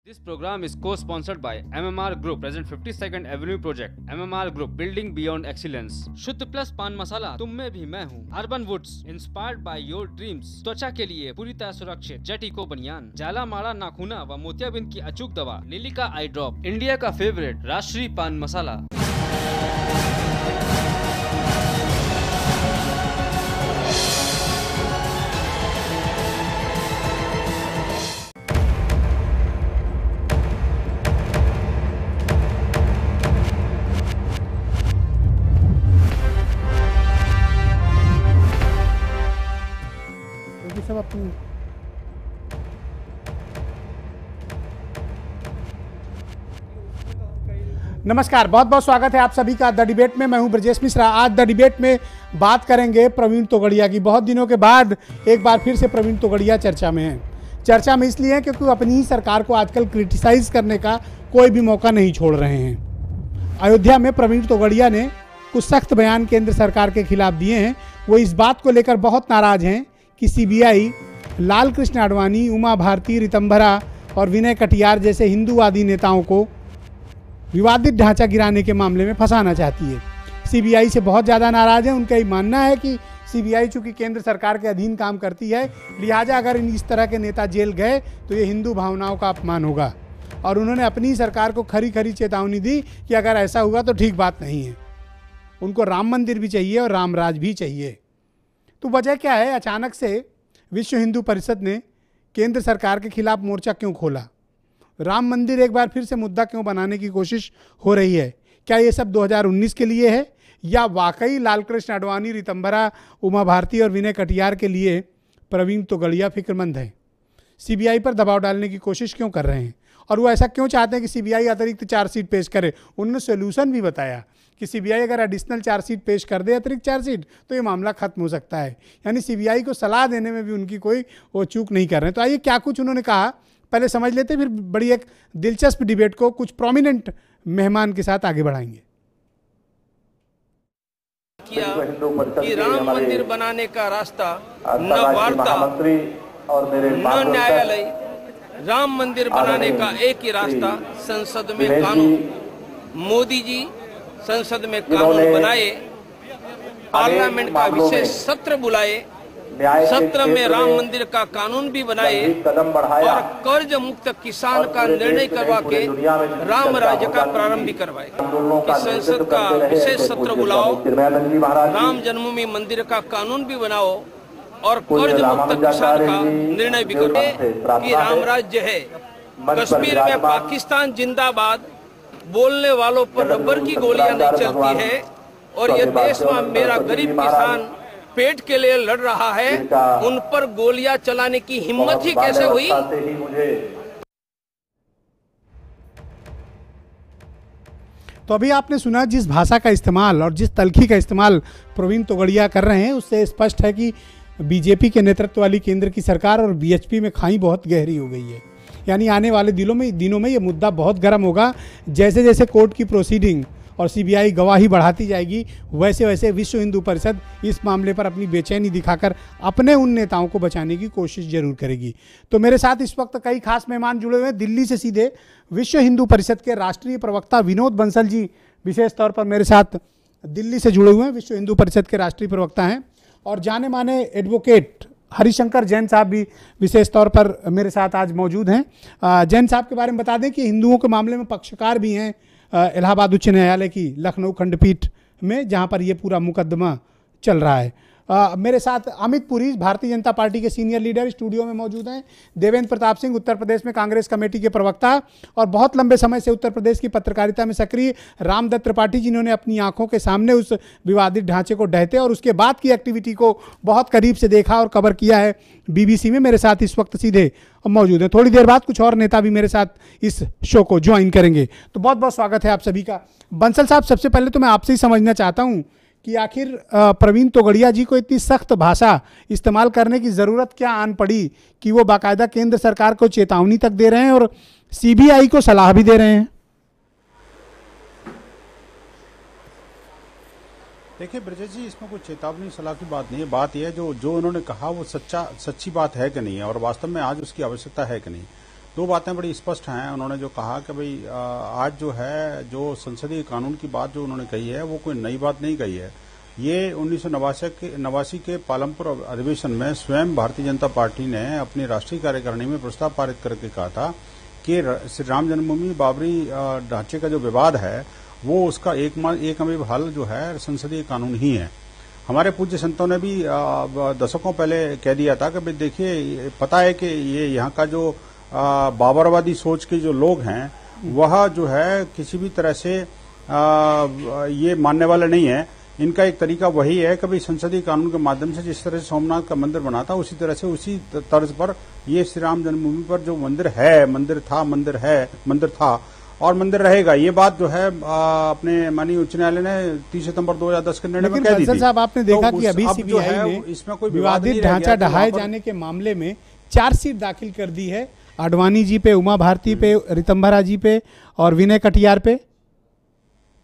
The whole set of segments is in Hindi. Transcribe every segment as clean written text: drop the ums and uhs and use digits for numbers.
This program is co-sponsored by MMR Group, present 52nd Avenue Project. MMR Group, building beyond excellence. Shuddh plus pan masala, तुम में भी मैं हूँ. Urban Woods, inspired by your dreams. त्वचा के लिए पूरी तरह सुरक्षित. जेटिको बनियान, जाला माड़ा नाखूना व मोतियाबिंद की अचूक दवा. लिलिका आई ड्रॉप, इंडिया का फेवरेट राष्ट्रीय पान मसाला. सब अपनी नमस्कार, बहुत बहुत स्वागत है आप सभी का द डिबेट में। मैं हूं ब्रजेश मिश्रा। आज द डिबेट में बात करेंगे प्रवीण तोगड़िया की। बहुत दिनों के बाद एक बार फिर से प्रवीण तोगड़िया चर्चा में हैं। चर्चा में इसलिए है क्योंकि अपनी ही सरकार को आजकल क्रिटिसाइज करने का कोई भी मौका नहीं छोड़ रहे हैं। अयोध्या में प्रवीण तोगड़िया ने कुछ सख्त बयान केंद्र सरकार के खिलाफ दिए हैं। वो इस बात को लेकर बहुत नाराज हैं कि सीबीआई लाल कृष्ण आडवाणी, उमा भारती, रितंभरा और विनय कटियार जैसे हिंदूवादी नेताओं को विवादित ढांचा गिराने के मामले में फंसाना चाहती है। सीबीआई से बहुत ज़्यादा नाराज है। उनका ये मानना है कि सीबीआई चूंकि केंद्र सरकार के अधीन काम करती है, लिहाजा अगर इस तरह के नेता जेल गए तो ये हिंदू भावनाओं का अपमान होगा। और उन्होंने अपनी सरकार को खरी खरी चेतावनी दी कि अगर ऐसा हुआ तो ठीक बात नहीं है। उनको राम मंदिर भी चाहिए और रामराज भी चाहिए। तो वजह क्या है? अचानक से विश्व हिंदू परिषद ने केंद्र सरकार के खिलाफ मोर्चा क्यों खोला? राम मंदिर एक बार फिर से मुद्दा क्यों बनाने की कोशिश हो रही है? क्या ये सब 2019 के लिए है या वाकई लालकृष्ण आडवाणी, रितंभरा, उमा भारती और विनय कटियार के लिए प्रवीण तोगड़िया फिक्रमंद हैं? सीबीआई पर दबाव डालने की कोशिश क्यों कर रहे हैं? और वो ऐसा क्यों चाहते हैं कि सीबीआई अतिरिक्त चार्जशीट पेश करे? उन्होंने सोल्यूशन भी बताया कि सीबीआई अगर एडिशनल चार्जशीट पेश कर दे, अतिरिक्त चार्जशीट, तो ये मामला खत्म हो सकता है। यानी सीबीआई को सलाह देने में भी उनकी कोई वो चूक नहीं कर रहे हैं। तो आइए क्या कुछ उन्होंने कहा पहले समझ लेते, फिर बड़ी एक दिलचस्प डिबेट को कुछ प्रोमिनेंट मेहमान के साथ आगे बढ़ाएंगे। किया कि राम मंदिर बनाने का रास्ता न वार्ता और न न्यायालय, राम मंदिर बनाने का एक ही रास्ता संसद में कानून। मोदी जी संसद में कानून बनाए, पार्लियामेंट का विशेष सत्र बुलाए, सत्र में राम मंदिर का कानून भी बनाए और कर्ज मुक्त किसान का निर्णय करवा के राम राज्य का प्रारंभ भी करवाए। कि संसद का विशेष सत्र बुलाओ, राम जन्मभूमि मंदिर का कानून भी बनाओ और कर्ज मुक्त किसान का निर्णय भी करो कि राम राज्य है। कश्मीर में पाकिस्तान जिंदाबाद बोलने वालों पर रबर की गोलियां नहीं चलती है और ये देश में मेरा गरीब किसान पेट के लिए लड़ रहा है, उन पर गोलियां चलाने की हिम्मत ही कैसे हुई? तो अभी आपने सुना जिस भाषा का इस्तेमाल और जिस तल्खी का इस्तेमाल प्रवीण तोगड़िया कर रहे हैं, उससे स्पष्ट है कि बीजेपी के नेतृत्व वाली केंद्र की सरकार और बीएचपी में खाई बहुत गहरी हो गई है। यानी आने वाले दिनों में ये मुद्दा बहुत गर्म होगा। जैसे जैसे कोर्ट की प्रोसीडिंग और सीबीआई गवाही बढ़ाती जाएगी, वैसे वैसे विश्व हिंदू परिषद इस मामले पर अपनी बेचैनी दिखाकर अपने उन नेताओं को बचाने की कोशिश जरूर करेगी। तो मेरे साथ इस वक्त कई खास मेहमान जुड़े हुए हैं। दिल्ली से सीधे विश्व हिंदू परिषद के राष्ट्रीय प्रवक्ता विनोद बंसल जी विशेष तौर पर मेरे साथ दिल्ली से जुड़े हुए हैं, विश्व हिंदू परिषद के राष्ट्रीय प्रवक्ता हैं। और जाने माने एडवोकेट हरिशंकर जैन साहब भी विशेष तौर पर मेरे साथ आज मौजूद हैं। जैन साहब के बारे में बता दें कि हिंदुओं के मामले में पक्षकार भी हैं इलाहाबाद उच्च न्यायालय की लखनऊ खंडपीठ में, जहां पर ये पूरा मुकदमा चल रहा है। मेरे साथ अमित पुरी भारतीय जनता पार्टी के सीनियर लीडर स्टूडियो में मौजूद हैं। देवेंद्र प्रताप सिंह उत्तर प्रदेश में कांग्रेस कमेटी के प्रवक्ता और बहुत लंबे समय से उत्तर प्रदेश की पत्रकारिता में सक्रिय रामदत्त त्रिपाठी, जिन्होंने अपनी आंखों के सामने उस विवादित ढांचे को ढहते और उसके बाद की एक्टिविटी को बहुत करीब से देखा और कवर किया है बीबीसी में, मेरे साथ इस वक्त सीधे मौजूद है। थोड़ी देर बाद कुछ और नेता भी मेरे साथ इस शो को ज्वाइन करेंगे। तो बहुत बहुत स्वागत है आप सभी का। बंसल साहब, सबसे पहले तो मैं आपसे ही समझना चाहता हूँ कि आखिर प्रवीण तोगड़िया जी को इतनी सख्त भाषा इस्तेमाल करने की ज़रूरत क्या आन पड़ी कि वो बाकायदा केंद्र सरकार को चेतावनी तक दे रहे हैं और सीबीआई को सलाह भी दे रहे हैं? देखिए ब्रजेश जी, इसमें कोई चेतावनी सलाह की बात नहीं है। बात यह है जो उन्होंने कहा वो सच्ची बात है कि नहीं है और वास्तव में आज उसकी आवश्यकता है कि नहीं। दो बातें बड़ी स्पष्ट हैं। उन्होंने जो कहा कि भाई आज जो है जो संसदीय कानून की बात जो उन्होंने कही है वो कोई नई बात नहीं कही है। ये 1989 के पालमपुर अधिवेशन में स्वयं भारतीय जनता पार्टी ने अपनी राष्ट्रीय कार्यकारिणी में प्रस्ताव पारित करके कहा था कि श्री राम जन्मभूमि बाबरी ढांचे का जो विवाद है वो उसका एक अमीब हल जो है संसदीय कानून ही है। हमारे पूज्य संतों ने भी दशकों पहले कह दिया था कि भाई देखिए, पता है कि ये यहाँ का जो बाबरवादी सोच के जो लोग हैं वह जो है किसी भी तरह से ये मानने वाले नहीं है। इनका एक तरीका वही है कि भाई संसदीय कानून के माध्यम से जिस तरह से सोमनाथ का मंदिर बना था उसी तरह से उसी तर्ज पर ये श्री राम जन्मभूमि पर जो मंदिर है, मंदिर था और मंदिर रहेगा। ये बात जो है अपने माननीय उच्च न्यायालय ने 30 सितंबर 2010 के निर्णय में कह दी थी। साहब, आपने देखा कि अभी सीबीआई ने इसमें कोई विवादित ढांचा ढहाए जाने के मामले में चार्जशीट दाखिल कर दी है आडवाणी जी पे, उमा भारती पे, रितंभरा जी पे और विनय कटियार पे।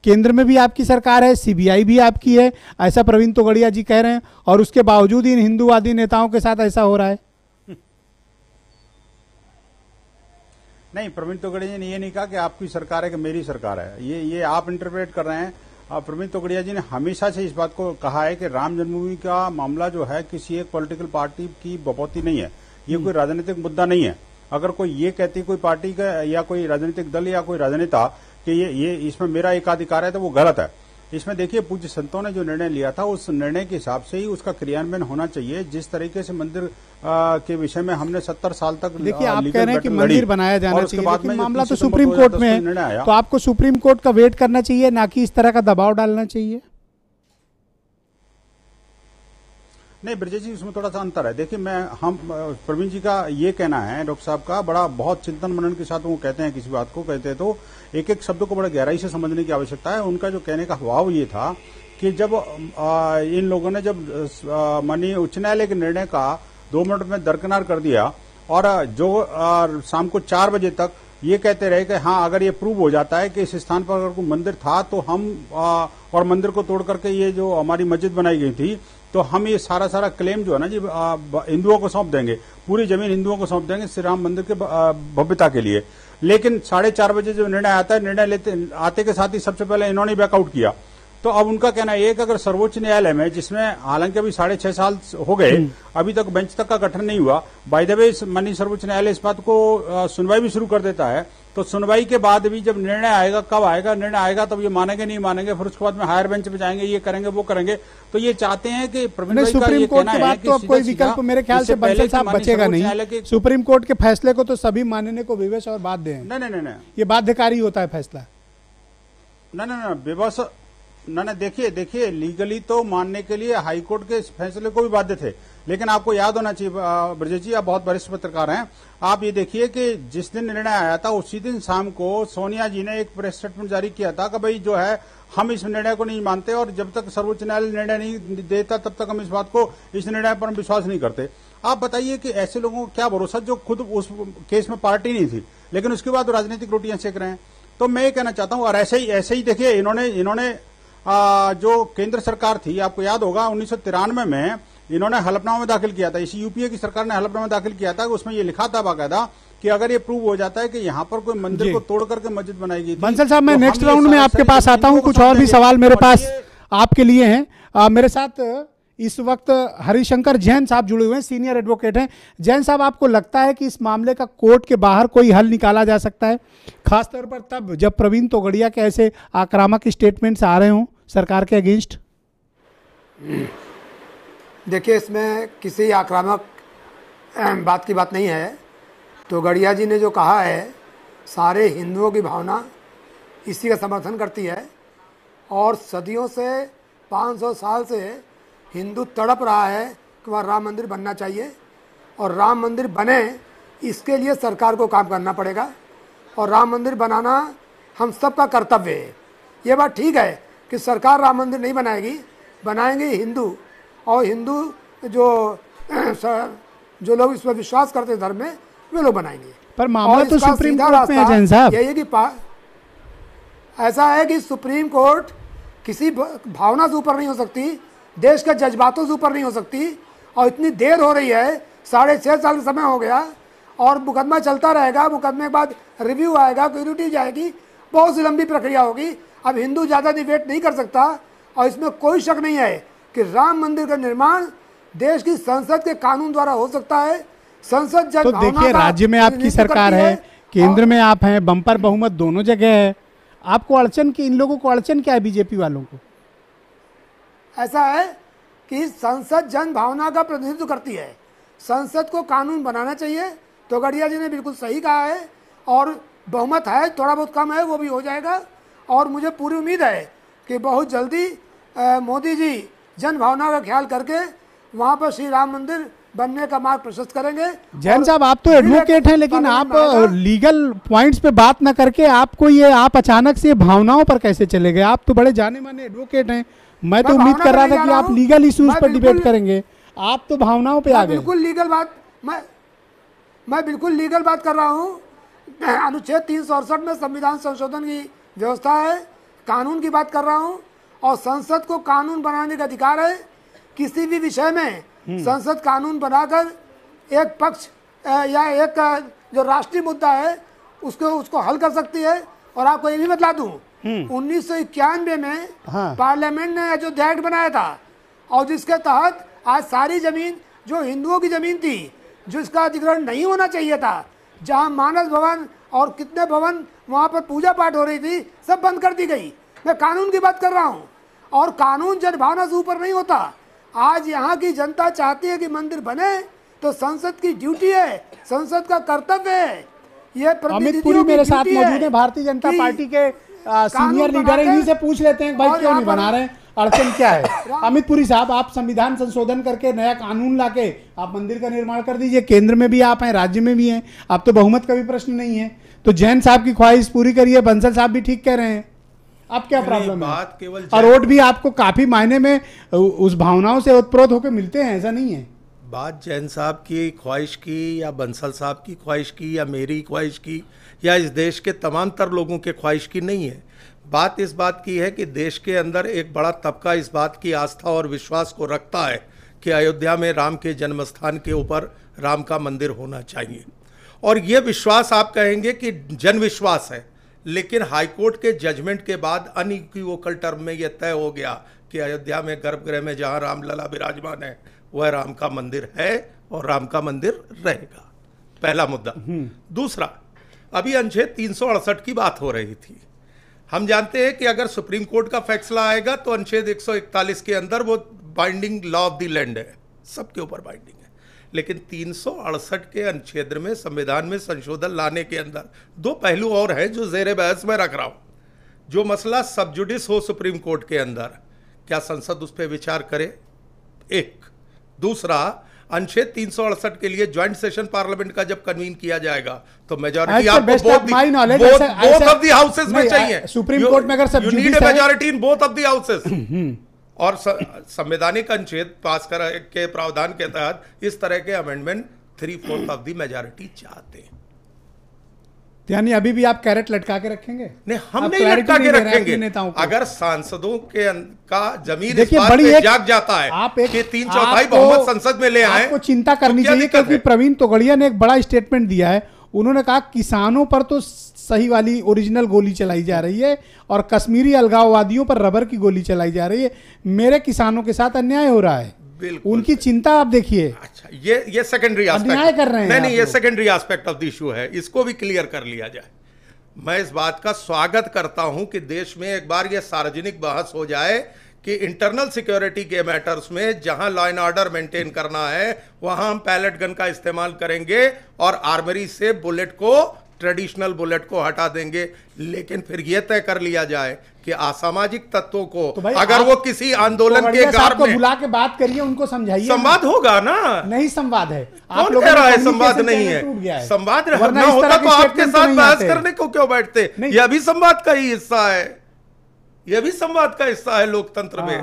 केंद्र में भी आपकी सरकार है, सीबीआई भी आपकी है, ऐसा प्रवीण तोगड़िया जी कह रहे हैं, और उसके बावजूद इन हिंदूवादी नेताओं के साथ ऐसा हो रहा है। नहीं, प्रवीण तोगड़िया जी ने ये नहीं कहा कि आपकी सरकार है कि मेरी सरकार है। ये आप इंटरप्रेट कर रहे हैं। प्रवीण तोगड़िया जी ने हमेशा से इस बात को कहा है कि राम जन्मभूमि का मामला जो है किसी एक पॉलिटिकल पार्टी की बपौती नहीं है, ये कोई राजनीतिक मुद्दा नहीं है। अगर कोई ये कहती कोई पार्टी का या कोई राजनीतिक दल या कोई राजनेता कि ये इसमें मेरा एकाधिकार है तो वो गलत है। इसमें देखिए, पूज्य संतों ने जो निर्णय लिया था उस निर्णय के हिसाब से ही उसका क्रियान्वयन होना चाहिए। जिस तरीके से मंदिर के विषय में हमने 70 साल तक देखिए, आप कह रहे हैं कि मंदिर बनाया जाना चाहिए, लेकिन मामला तो सुप्रीम कोर्ट में है, तो आपको सुप्रीम कोर्ट का वेट करना चाहिए, ना कि इस तरह का दबाव डालना चाहिए। नहीं ब्रजेश जी, उसमें थोड़ा सा अंतर है। देखिए, हम प्रवीण जी का ये कहना है, डॉक्टर साहब का बड़ा बहुत चिंतन मनन के साथ वो कहते हैं, किसी बात को कहते हैं तो एक एक शब्द को बड़ा गहराई से समझने की आवश्यकता है। उनका जो कहने का भाव ये था कि जब इन लोगों ने जब माननीय उच्च न्यायालय के निर्णय का 2 मिनट में दरकिनार कर दिया और जो शाम को 4 बजे तक ये कहते रहे कि हाँ, अगर ये प्रूव हो जाता है कि इस स्थान पर अगर कोई मंदिर था तो हम और मंदिर को तोड़ करके ये जो हमारी मस्जिद बनाई गई थी तो हम ये सारा क्लेम जो है ना जी हिंदुओं को सौंप देंगे, पूरी जमीन हिंदुओं को सौंप देंगे श्री राम मंदिर के भव्यता के लिए। लेकिन 4:30 बजे जो निर्णय आता है, निर्णय आते के साथ ही सबसे पहले इन्होंने बैकआउट किया। तो अब उनका कहना है कि अगर सर्वोच्च न्यायालय में, जिसमें हालांकि अभी 6.5 साल हो गए, अभी तक बेंच तक का गठन नहीं हुआ, बाय द वे माननीय सर्वोच्च न्यायालय इस बात को सुनवाई भी शुरू कर देता है, तो सुनवाई के बाद भी जब निर्णय आएगा, कब आएगा निर्णय आएगा, तब ये मानेंगे नहीं मानेंगे, फिर उसके बाद में हायर बेंच पे जाएंगे, ये करेंगे वो करेंगे। तो ये चाहते हैं कि सुप्रीम कोर्ट के बाद तो अब कोई विकल्प मेरे ख्याल से बंसल साहब बचेगा नहीं। सुप्रीम कोर्ट के फैसले को तो सभी मानने को विवश और बाध्य हैं। नहीं, ये बाध्यकारी होता है फैसला। नहीं, विवश नहीं। देखिए लीगली तो मानने के लिए हाईकोर्ट के फैसले को भी बाध्य थे, लेकिन आपको याद होना चाहिए ब्रजेश जी, आप बहुत वरिष्ठ पत्रकार हैं, आप ये देखिए कि जिस दिन निर्णय आया था उसी दिन शाम को सोनिया जी ने एक प्रेस स्टेटमेंट जारी किया था कि भाई जो है हम इस निर्णय को नहीं मानते और जब तक सर्वोच्च न्यायालय निर्णय नहीं देता तब तक हम इस बात को, इस निर्णय पर हम विश्वास नहीं करते। आप बताइए कि ऐसे लोगों को क्या भरोसा जो खुद उस केस में पार्टी नहीं थी, लेकिन उसके बाद राजनीतिक रोटियां सेक रहे हैं। तो मैं ये कहना चाहता हूं, और ऐसे ही देखिए इन्होंने जो केंद्र सरकार थी, आपको याद होगा 1993 में इन्होंने हलफनामा दाखिल किया था, इसी यूपीए की सरकार ने हलफनामा दाखिल किया था, उसमें ये लिखा था बाकायदा कि अगर ये प्रूव हो जाता है कि यहाँ पर कोई मंदिर को तोड़ करके मस्जिद बनाई गई थी। बंसल साहब, मैं नेक्स्ट राउंड में आपके पास आता हूँ, कुछ और भी सवाल मेरे पास आपके लिए हैं। मेरे साथ इस वक्त हरिशंकर जैन साहब जुड़े हुए हैं, सीनियर एडवोकेट हैं। जैन साहब, आपको लगता है कि इस मामले का कोर्ट के बाहर कोई हल निकाला जा सकता है, खासतौर पर तब जब प्रवीण तोगड़िया के ऐसे आक्रामक स्टेटमेंट्स आ रहे हों सरकार के अगेंस्ट? देखिए, इसमें किसी आक्रामक बात की बात नहीं है। तोगड़िया जी ने जो कहा है, सारे हिंदुओं की भावना इसी का समर्थन करती है और सदियों से 500 साल से हिंदू तड़प रहा है कि वहाँ राम मंदिर बनना चाहिए और राम मंदिर बने इसके लिए सरकार को काम करना पड़ेगा और राम मंदिर बनाना हम सबका कर्तव्य है। ये बात ठीक है कि सरकार राम मंदिर नहीं बनाएगी, बनाएंगे हिंदू, और हिंदू जो लोग इसमें विश्वास करते हैं धर्म में, वे लोग बनाएंगे। पर मामला तो सुप्रीम कोर्ट में है जैन साहब। यही है कि ऐसा है कि सुप्रीम कोर्ट किसी भावना से ऊपर नहीं हो सकती, देश के जज्बातों से ऊपर नहीं हो सकती, और इतनी देर हो रही है, 6.5 साल का समय हो गया और मुकदमा चलता रहेगा, मुकदमे के बाद रिव्यू आएगा, क्यूरिटी जाएगी, बहुत सी लंबी प्रक्रिया होगी। अब हिंदू ज़्यादा डिबेट नहीं कर सकता और इसमें कोई शक नहीं है कि राम मंदिर का निर्माण देश की संसद के कानून द्वारा हो सकता है। संसद जन तो देखिए, राज्य में आपकी सरकार है, केंद्र में आप हैं, बम्पर बहुमत दोनों जगह है, आपको अड़चन की, इन लोगों को अड़चन क्या है बीजेपी वालों को? ऐसा है कि संसद जन भावना का प्रतिनिधित्व करती है, संसद को कानून बनाना चाहिए। तोगड़िया जी ने बिल्कुल सही कहा है और बहुमत है, थोड़ा बहुत कम है, वो भी हो जाएगा। और मुझे पूरी उम्मीद है कि बहुत जल्दी मोदी जी जन भावना का ख्याल करके वहाँ पर श्री राम मंदिर बनने का मार्ग प्रशस्त करेंगे। जैन साहब, आप तो एडवोकेट हैं, लेकिन आप लीगल पॉइंट्स पे बात ना करके आपको ये, आप अचानक से भावनाओं पर कैसे चले गए? आप तो बड़े जाने माने एडवोकेट हैं, मैं तो उम्मीद कर रहा था कि आप लीगल इश्यूज पर डिबेट करेंगे, आप तो भावनाओं पे आ गए। बिल्कुल लीगल बात, मैं बिल्कुल लीगल बात कर रहा हूँ। अनुच्छेद 368 में संविधान संशोधन की व्यवस्था है, कानून की बात कर रहा हूँ और संसद को कानून बनाने का अधिकार है। किसी भी विषय में संसद कानून बनाकर एक पक्ष या एक जो राष्ट्रीय मुद्दा है उसको हल कर सकती है। और आपको ये भी बतला दूं, 1991 में पार्लियामेंट ने अयोध्या एक्ट बनाया था और जिसके तहत आज सारी जमीन जो हिंदुओं की जमीन थी, जो इसका अधिग्रहण नहीं होना चाहिए था, जहां मानस भवन और कितने भवन वहां पर पूजा पाठ हो रही थी, सब बंद कर दी गई। मैं कानून की बात कर रहा हूं और कानून जनभावना से ऊपर नहीं होता। आज यहाँ की जनता चाहती है कि मंदिर बने, तो संसद की ड्यूटी है, संसद का कर्तव्य है। ये अमित पुरी मेरे साथ मौजूद है, भारतीय जनता पार्टी के सीनियर लीडर है, इन्हीं से पूछ लेते हैं भाई क्यों नहीं बना रहे, अड़चन क्या है? अमित पुरी साहब, आप संविधान संशोधन करके नया कानून लाके आप मंदिर का निर्माण कर दीजिए। केंद्र में भी आप हैं, राज्य में भी हैं, अब तो बहुमत का भी प्रश्न नहीं है, तो जैन साहब की ख्वाहिश पूरी करिए। बंसल साहब भी ठीक कह रहे हैं, अब क्या प्रॉब्लम है? और वोट भी आपको काफी मायने में उस भावनाओं से ओतप्रोत होकर मिलते हैं, ऐसा नहीं है। बात जैन साहब की ख्वाहिश की या बंसल साहब की ख्वाहिश की या मेरी ख्वाहिश की या इस देश के तमाम तर लोगों के ख्वाहिश की नहीं है। बात इस बात की है कि देश के अंदर एक बड़ा तबका इस बात की आस्था और विश्वास को रखता है कि अयोध्या में राम के जन्मस्थान के ऊपर राम का मंदिर होना चाहिए। और ये विश्वास आप कहेंगे कि जन विश्वास है, लेकिन हाईकोर्ट के जजमेंट के बाद अनइक्विवोकल टर्म में यह तय हो गया कि अयोध्या में गर्भगृह में जहां रामलला विराजमान है वह राम का मंदिर है और राम का मंदिर रहेगा। पहला मुद्दा। दूसरा, अभी अनुच्छेद 368 की बात हो रही थी। हम जानते हैं कि अगर सुप्रीम कोर्ट का फैसला आएगा तो अनुच्छेद 141 के अंदर वो binding law of the land है, सबके ऊपर बाइंडिंग है। लेकिन 368 के अनुच्छेद में संविधान में संशोधन लाने के अंदर दो पहलू और हैं जो जेर बहस में रख रहा हूं। जो मसला सब जुडिस हो सुप्रीम कोर्ट के अंदर, क्या संसद उस पर विचार करे? एक। दूसरा, अनुच्छेद 368 के लिए ज्वाइंट सेशन पार्लियामेंट का जब कन्वीन किया जाएगा तो मेजॉरिटी आपको बोथ ऑफ द हाउसेस में चाहिए। सुप्रीम कोर्ट में अगर सब you need a majority in both of the houses. और संवैधानिक अनुच्छेद पास कर के प्रावधान के तहत इस तरह के अमेंडमेंट 3/4 ऑफ द मेजॉरिटी चाहते हैं। यानी अभी भी आप कैरेट लटका के रखेंगे? नहीं, हम नहीं लटका के रखेंगे। अगर सांसदों के का जमीन इस बात पे जाग जाता है आप कि 3/4 बहुमत संसद में ले आए, आपको चिंता करनी चाहिए, क्योंकि प्रवीण तोगड़िया ने एक बड़ा स्टेटमेंट दिया है। उन्होंने कहा किसानों पर तो सही वाली ओरिजिनल गोली चलाई जा रही है और कश्मीरी अलगाववादियों पर रबर की गोली चलाई जा रही है, मेरे किसानों के साथ अन्याय हो रहा है। उनकी चिंता आप देखिए। अच्छा, ये सेकेंडरी एस्पेक्ट कर रहे हैं। नहीं, ये secondary aspect of the issue है, इसको भी क्लियर कर लिया जाए। मैं इस बात का स्वागत करता हूं कि देश में एक बार ये सार्वजनिक बहस हो जाए कि इंटरनल सिक्योरिटी के मैटर्स में जहां लॉ एंड ऑर्डर मेंटेन करना है वहां हम पैलेट गन का इस्तेमाल करेंगे और आर्मरी से बुलेट को, ट्रेडिशनल बुलेट को हटा देंगे। लेकिन फिर यह तय कर लिया जाए कि असामाजिक तत्वों को तो अगर वो किसी आंदोलन के गार्ड में बुला के बात करिए, उनको समझाइए। संवाद होगा ना? नहीं, संवाद है। आप लोग कह रहा है संवाद नहीं है? संवाद ना होता तो आपके साथ बहस करने को क्यों बैठते? यह भी संवाद का ही हिस्सा है, यह भी संवाद का हिस्सा है लोकतंत्र में।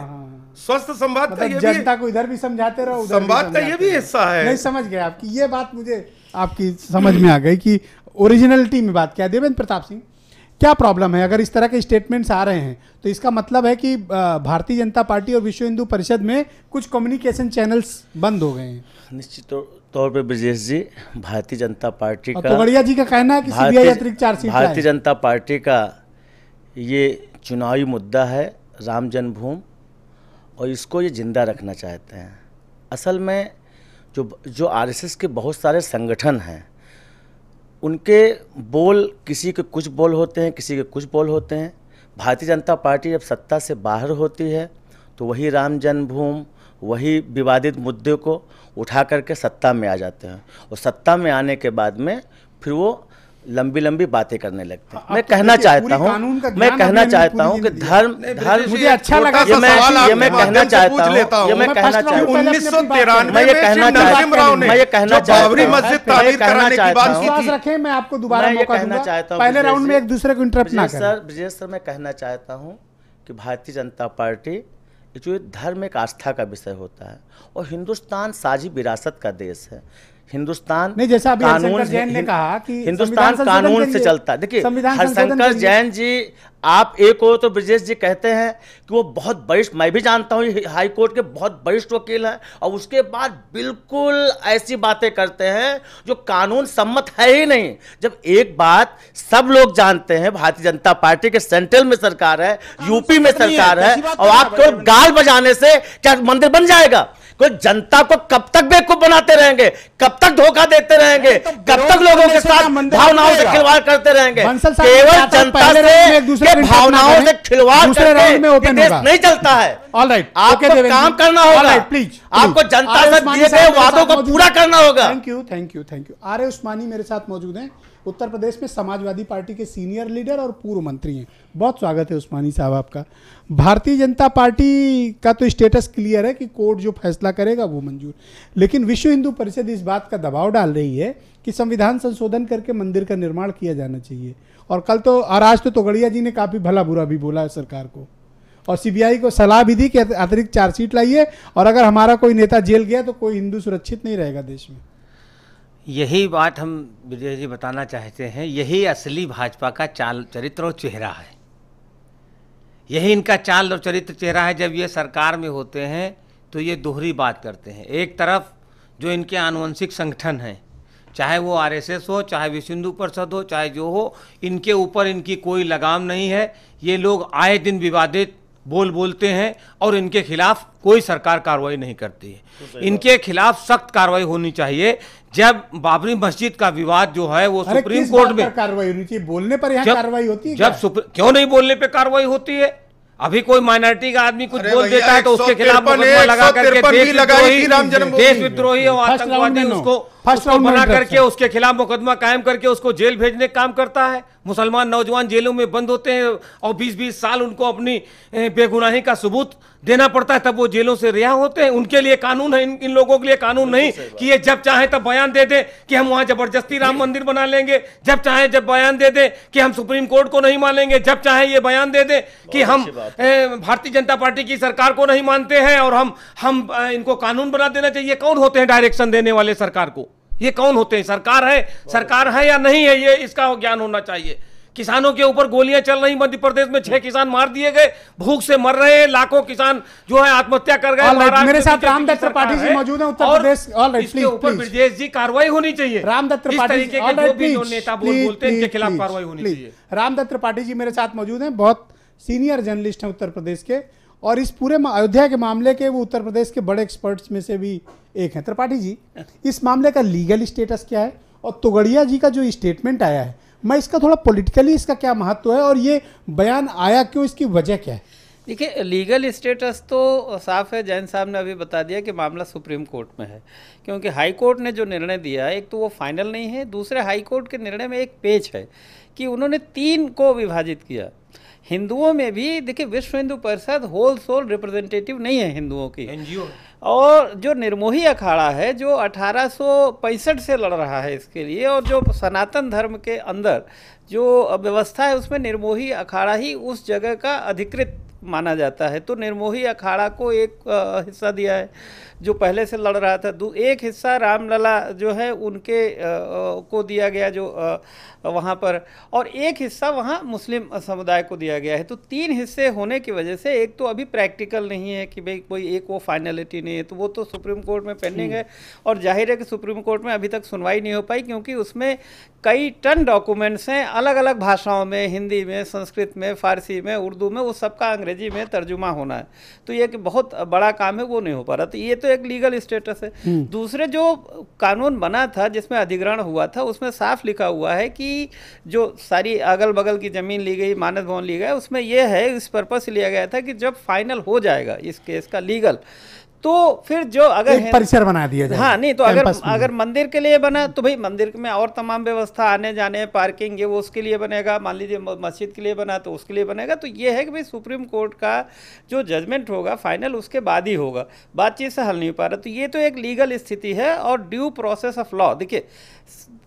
स्वस्थ संवाद का, जनता को इधर भी समझाते रहो, संवाद का यह भी हिस्सा है। नहीं, समझ गए आपकी ये बात, मुझे आपकी समझ में आ गई कि ओरिजिनलिटी में बात क्या। देवेंद्र प्रताप सिंह, क्या प्रॉब्लम है? अगर इस तरह के स्टेटमेंट्स आ रहे हैं तो इसका मतलब है कि भारतीय जनता पार्टी और विश्व हिंदू परिषद में कुछ कम्युनिकेशन चैनल्स बंद हो गए हैं। निश्चित तौर पे ब्रजेश जी, भारतीय जनता पार्टी का, तोगड़िया जी का कहना है कि सीबीआई अतिरिक्त चार्जशीट लाए। भारतीय जनता पार्टी का ये चुनावी मुद्दा है राम जन्मभूमि, और इसको ये जिंदा रखना चाहते हैं। असल में जो आरएसएस के बहुत सारे संगठन हैं, उनके बोल, किसी के कुछ बोल होते हैं, किसी के कुछ बोल होते हैं। भारतीय जनता पार्टी जब सत्ता से बाहर होती है तो वही राम जन्मभूमि, वही विवादित मुद्दे को उठा करके सत्ता में आ जाते हैं, और सत्ता में आने के बाद में फिर वो लंबी लंबी बातें करने लगते हैं। मैं कहना चाहता हूँ कि धर्म मुझे अच्छा लगा, ये मैं कहना चाहता हूँ, ये मैं कहना चाहता हूँ, 1993 मैं ये कहना चाहता हूँ, मैं ये कहना चाहता हूँ, मैं आपको दोबारा मौका दूंगा। पहले राउंड में एक दूसरे को इंटरप्ट ना करें। ब्रजेश सर, मैं कहना चाहता हूँ कि भारतीय जनता पार्टी जो धर्म एक आस्था का विषय होता है, और हिंदुस्तान साझी विरासत का देश है। हिंदुस्तान नहीं, जैसा अभी हरिशंकर जैन ने कहा कि हिंदुस्तान कानून से चलता है। देखिए हरिशंकर जैन जी, आप एक और तो ब्रजेश जी कहते हैं कि वो बहुत वरिष्ठ, मैं भी जानता हूँ हाई कोर्ट के बहुत वरिष्ठ वकील हैं, और उसके बाद बिल्कुल ऐसी बातें करते हैं जो कानून सम्मत है ही नहीं। जब एक बात सब लोग जानते हैं, भारतीय जनता पार्टी के सेंट्रल में सरकार है, यूपी में सरकार है, और आप केवल गाल बजाने से क्या मंदिर बन जाएगा? कोई जनता को कब तक बेवकूफ बनाते रहेंगे? कब तक धोखा देते रहेंगे? कब तक लोगों के साथ भावनाओं से खिलवाड़ करते रहेंगे? केवल जनता से भावनाओं से खिलवाड़ करके देश नहीं चलता है। आपको काम करना होगा, प्लीज। आपको जनता से दिए गए वादों को पूरा करना होगा। Thank you. आर ए उस्मानी मेरे साथ मौजूद हैं, उत्तर प्रदेश में समाजवादी पार्टी के सीनियर लीडर और पूर्व मंत्री हैं। बहुत स्वागत है उस्मानी साहब आपका। भारतीय जनता पार्टी का तो स्टेटस क्लियर है कि कोर्ट जो फैसला करेगा वो मंजूर, लेकिन विश्व हिंदू परिषद इस बात का दबाव डाल रही है कि संविधान संशोधन करके मंदिर का निर्माण किया जाना चाहिए। और कल तो, और आज तो तोगड़िया जी ने काफ़ी भला बुरा भी बोला है सरकार को, और सीबीआई को सलाह भी दी कि अतिरिक्त चार्जशीट लाइए, और अगर हमारा कोई नेता जेल गया तो कोई हिंदू सुरक्षित नहीं रहेगा देश में। यही बात हम विजय जी बताना चाहते हैं। यही असली भाजपा का चाल, चरित्र और चेहरा है। यही इनका चाल और चरित्र चेहरा है। जब ये सरकार में होते हैं तो ये दोहरी बात करते हैं। एक तरफ जो इनके आनुवंशिक संगठन हैं, चाहे वो आरएसएस हो, चाहे विश्व हिंदू परिषद हो, चाहे जो हो, इनके ऊपर इनकी कोई लगाम नहीं है। ये लोग आए दिन विवादित बोलते हैं और इनके खिलाफ कोई सरकार कार्रवाई नहीं करती है। इनके खिलाफ सख्त कार्रवाई होनी चाहिए। जब बाबरी मस्जिद का विवाद जो है वो सुप्रीम कोर्ट में कार्रवाई होनी चाहिए, बोलने पर यहाँ कार्रवाई होती है। क्यों नहीं बोलने पे कार्रवाई होती है? अभी कोई माइनॉरिटी का आदमी कुछ बोल देता है तो उसके खिलाफ मुकदमा लगा करके देशविद्रोही और आतंकवादी उसको बना करके उसके खिलाफ मुकदमा कायम करके उसको जेल भेजने का काम करता है। मुसलमान नौजवान जेलों में बंद होते हैं और 20-20 साल उनको अपनी बेगुनाही का सबूत देना पड़ता है, तब वो जेलों से रिहा होते हैं। उनके लिए कानून है, इन लोगों के लिए कानून नहीं कि ये जब चाहे तब बयान दे दे कि हम वहां जबरदस्ती राम मंदिर बना लेंगे, जब चाहे जब बयान दे दे कि हम सुप्रीम कोर्ट को नहीं मानेंगे, जब चाहे ये बयान दे दे कि हम भारतीय जनता पार्टी की सरकार को नहीं मानते हैं और हम इनको कानून बना देना चाहिए। कौन होते हैं डायरेक्शन देने वाले सरकार को? ये कौन होते हैं? सरकार है या नहीं है, ये इसका ज्ञान होना चाहिए। किसानों के ऊपर गोलियां चल रही, मध्य प्रदेश में 6 किसान मार दिए गए, भूख से मर रहे हैं, लाखों किसान जो है आत्महत्या कर गए। मेरे साथ रामदत्त त्रिपाठी जी मौजूद हैं उत्तर प्रदेश। इसके ऊपर ब्रजेश जी कार्रवाई होनी चाहिए। रामदत्त त्रिपाठी जो नेता बोलते हैं इनके खिलाफ कार्रवाई होनी चाहिए। रामदत्त त्रिपाठी जी मेरे साथ मौजूद हैं, बहुत सीनियर जर्नलिस्ट हैं उत्तर प्रदेश के, और इस पूरे अयोध्या के मामले के वो उत्तर प्रदेश के बड़े एक्सपर्ट्स में से भी एक हैं। त्रिपाठी जी, इस मामले का लीगल स्टेटस क्या है, और तोगड़िया जी का जो स्टेटमेंट आया है, मैं इसका थोड़ा पॉलिटिकली इसका क्या महत्व है, और ये बयान आया क्यों, इसकी वजह क्या है? देखिए, लीगल स्टेटस तो साफ है। जैन साहब ने अभी बता दिया कि मामला सुप्रीम कोर्ट में है, क्योंकि हाई कोर्ट ने जो निर्णय दिया है, एक तो वो फाइनल नहीं है, दूसरे हाई कोर्ट के निर्णय में एक पेच है कि उन्होंने 3 को विभाजित किया। हिंदुओं में भी देखिए, विश्व Hindu Parishad whole soul representative नहीं है हिंदुओं की, एनजीओ। और जो निर्मोही अखाड़ा है जो 1865 से लड़ रहा है इसके लिए, और जो सनातन धर्म के अंदर जो व्यवस्था है उसमें निर्मोही अखाड़ा ही उस जगह का अधिकृत माना जाता है, तो निर्मोही अखाड़ा को एक हिस्सा दिया है। जो पहले से लड़ रहा था। एक हिस्सा रामलला जो है उनके को दिया गया जो वहाँ पर, और एक हिस्सा वहाँ मुस्लिम समुदाय को दिया गया है। तो 3 हिस्से होने की वजह से एक तो अभी प्रैक्टिकल नहीं है कि भाई कोई एक वो फाइनलिटी नहीं है, तो वो तो सुप्रीम कोर्ट में पेंडिंग है। और जाहिर है कि सुप्रीम कोर्ट में अभी तक सुनवाई नहीं हो पाई, क्योंकि उसमें कई टन डॉक्यूमेंट्स हैं अलग अलग भाषाओं में, हिंदी में, संस्कृत में, फारसी में, उर्दू में, वो सबका अंग्रेजी में तर्जुमा होना है। तो ये कि बहुत बड़ा काम है, वो नहीं हो पा रहा। तो ये तो एक लीगल स्टेटस है। दूसरे जो कानून बना था जिसमें अधिग्रहण हुआ था, उसमें साफ लिखा हुआ है कि जो सारी अगल बगल की ज़मीन ली गई, मानस भवन ली गया, उसमें यह है, इस पर्पस से लिया गया था कि जब फाइनल हो जाएगा इस केस का लीगल, तो फिर जो अगर एक परिसर बना दिया जाए। हाँ, नहीं तो अगर मंदिर के लिए बना तो भाई मंदिर में और तमाम व्यवस्था, आने जाने, पार्किंग, ये वो उसके लिए बनेगा। मान लीजिए मस्जिद के लिए बना तो उसके लिए बनेगा। तो ये है कि भाई सुप्रीम कोर्ट का जो जजमेंट होगा फाइनल, उसके बाद ही होगा, बातचीत से हल नहीं पा रहा। तो ये तो एक लीगल स्थिति है और ड्यू प्रोसेस ऑफ लॉ। देखिए,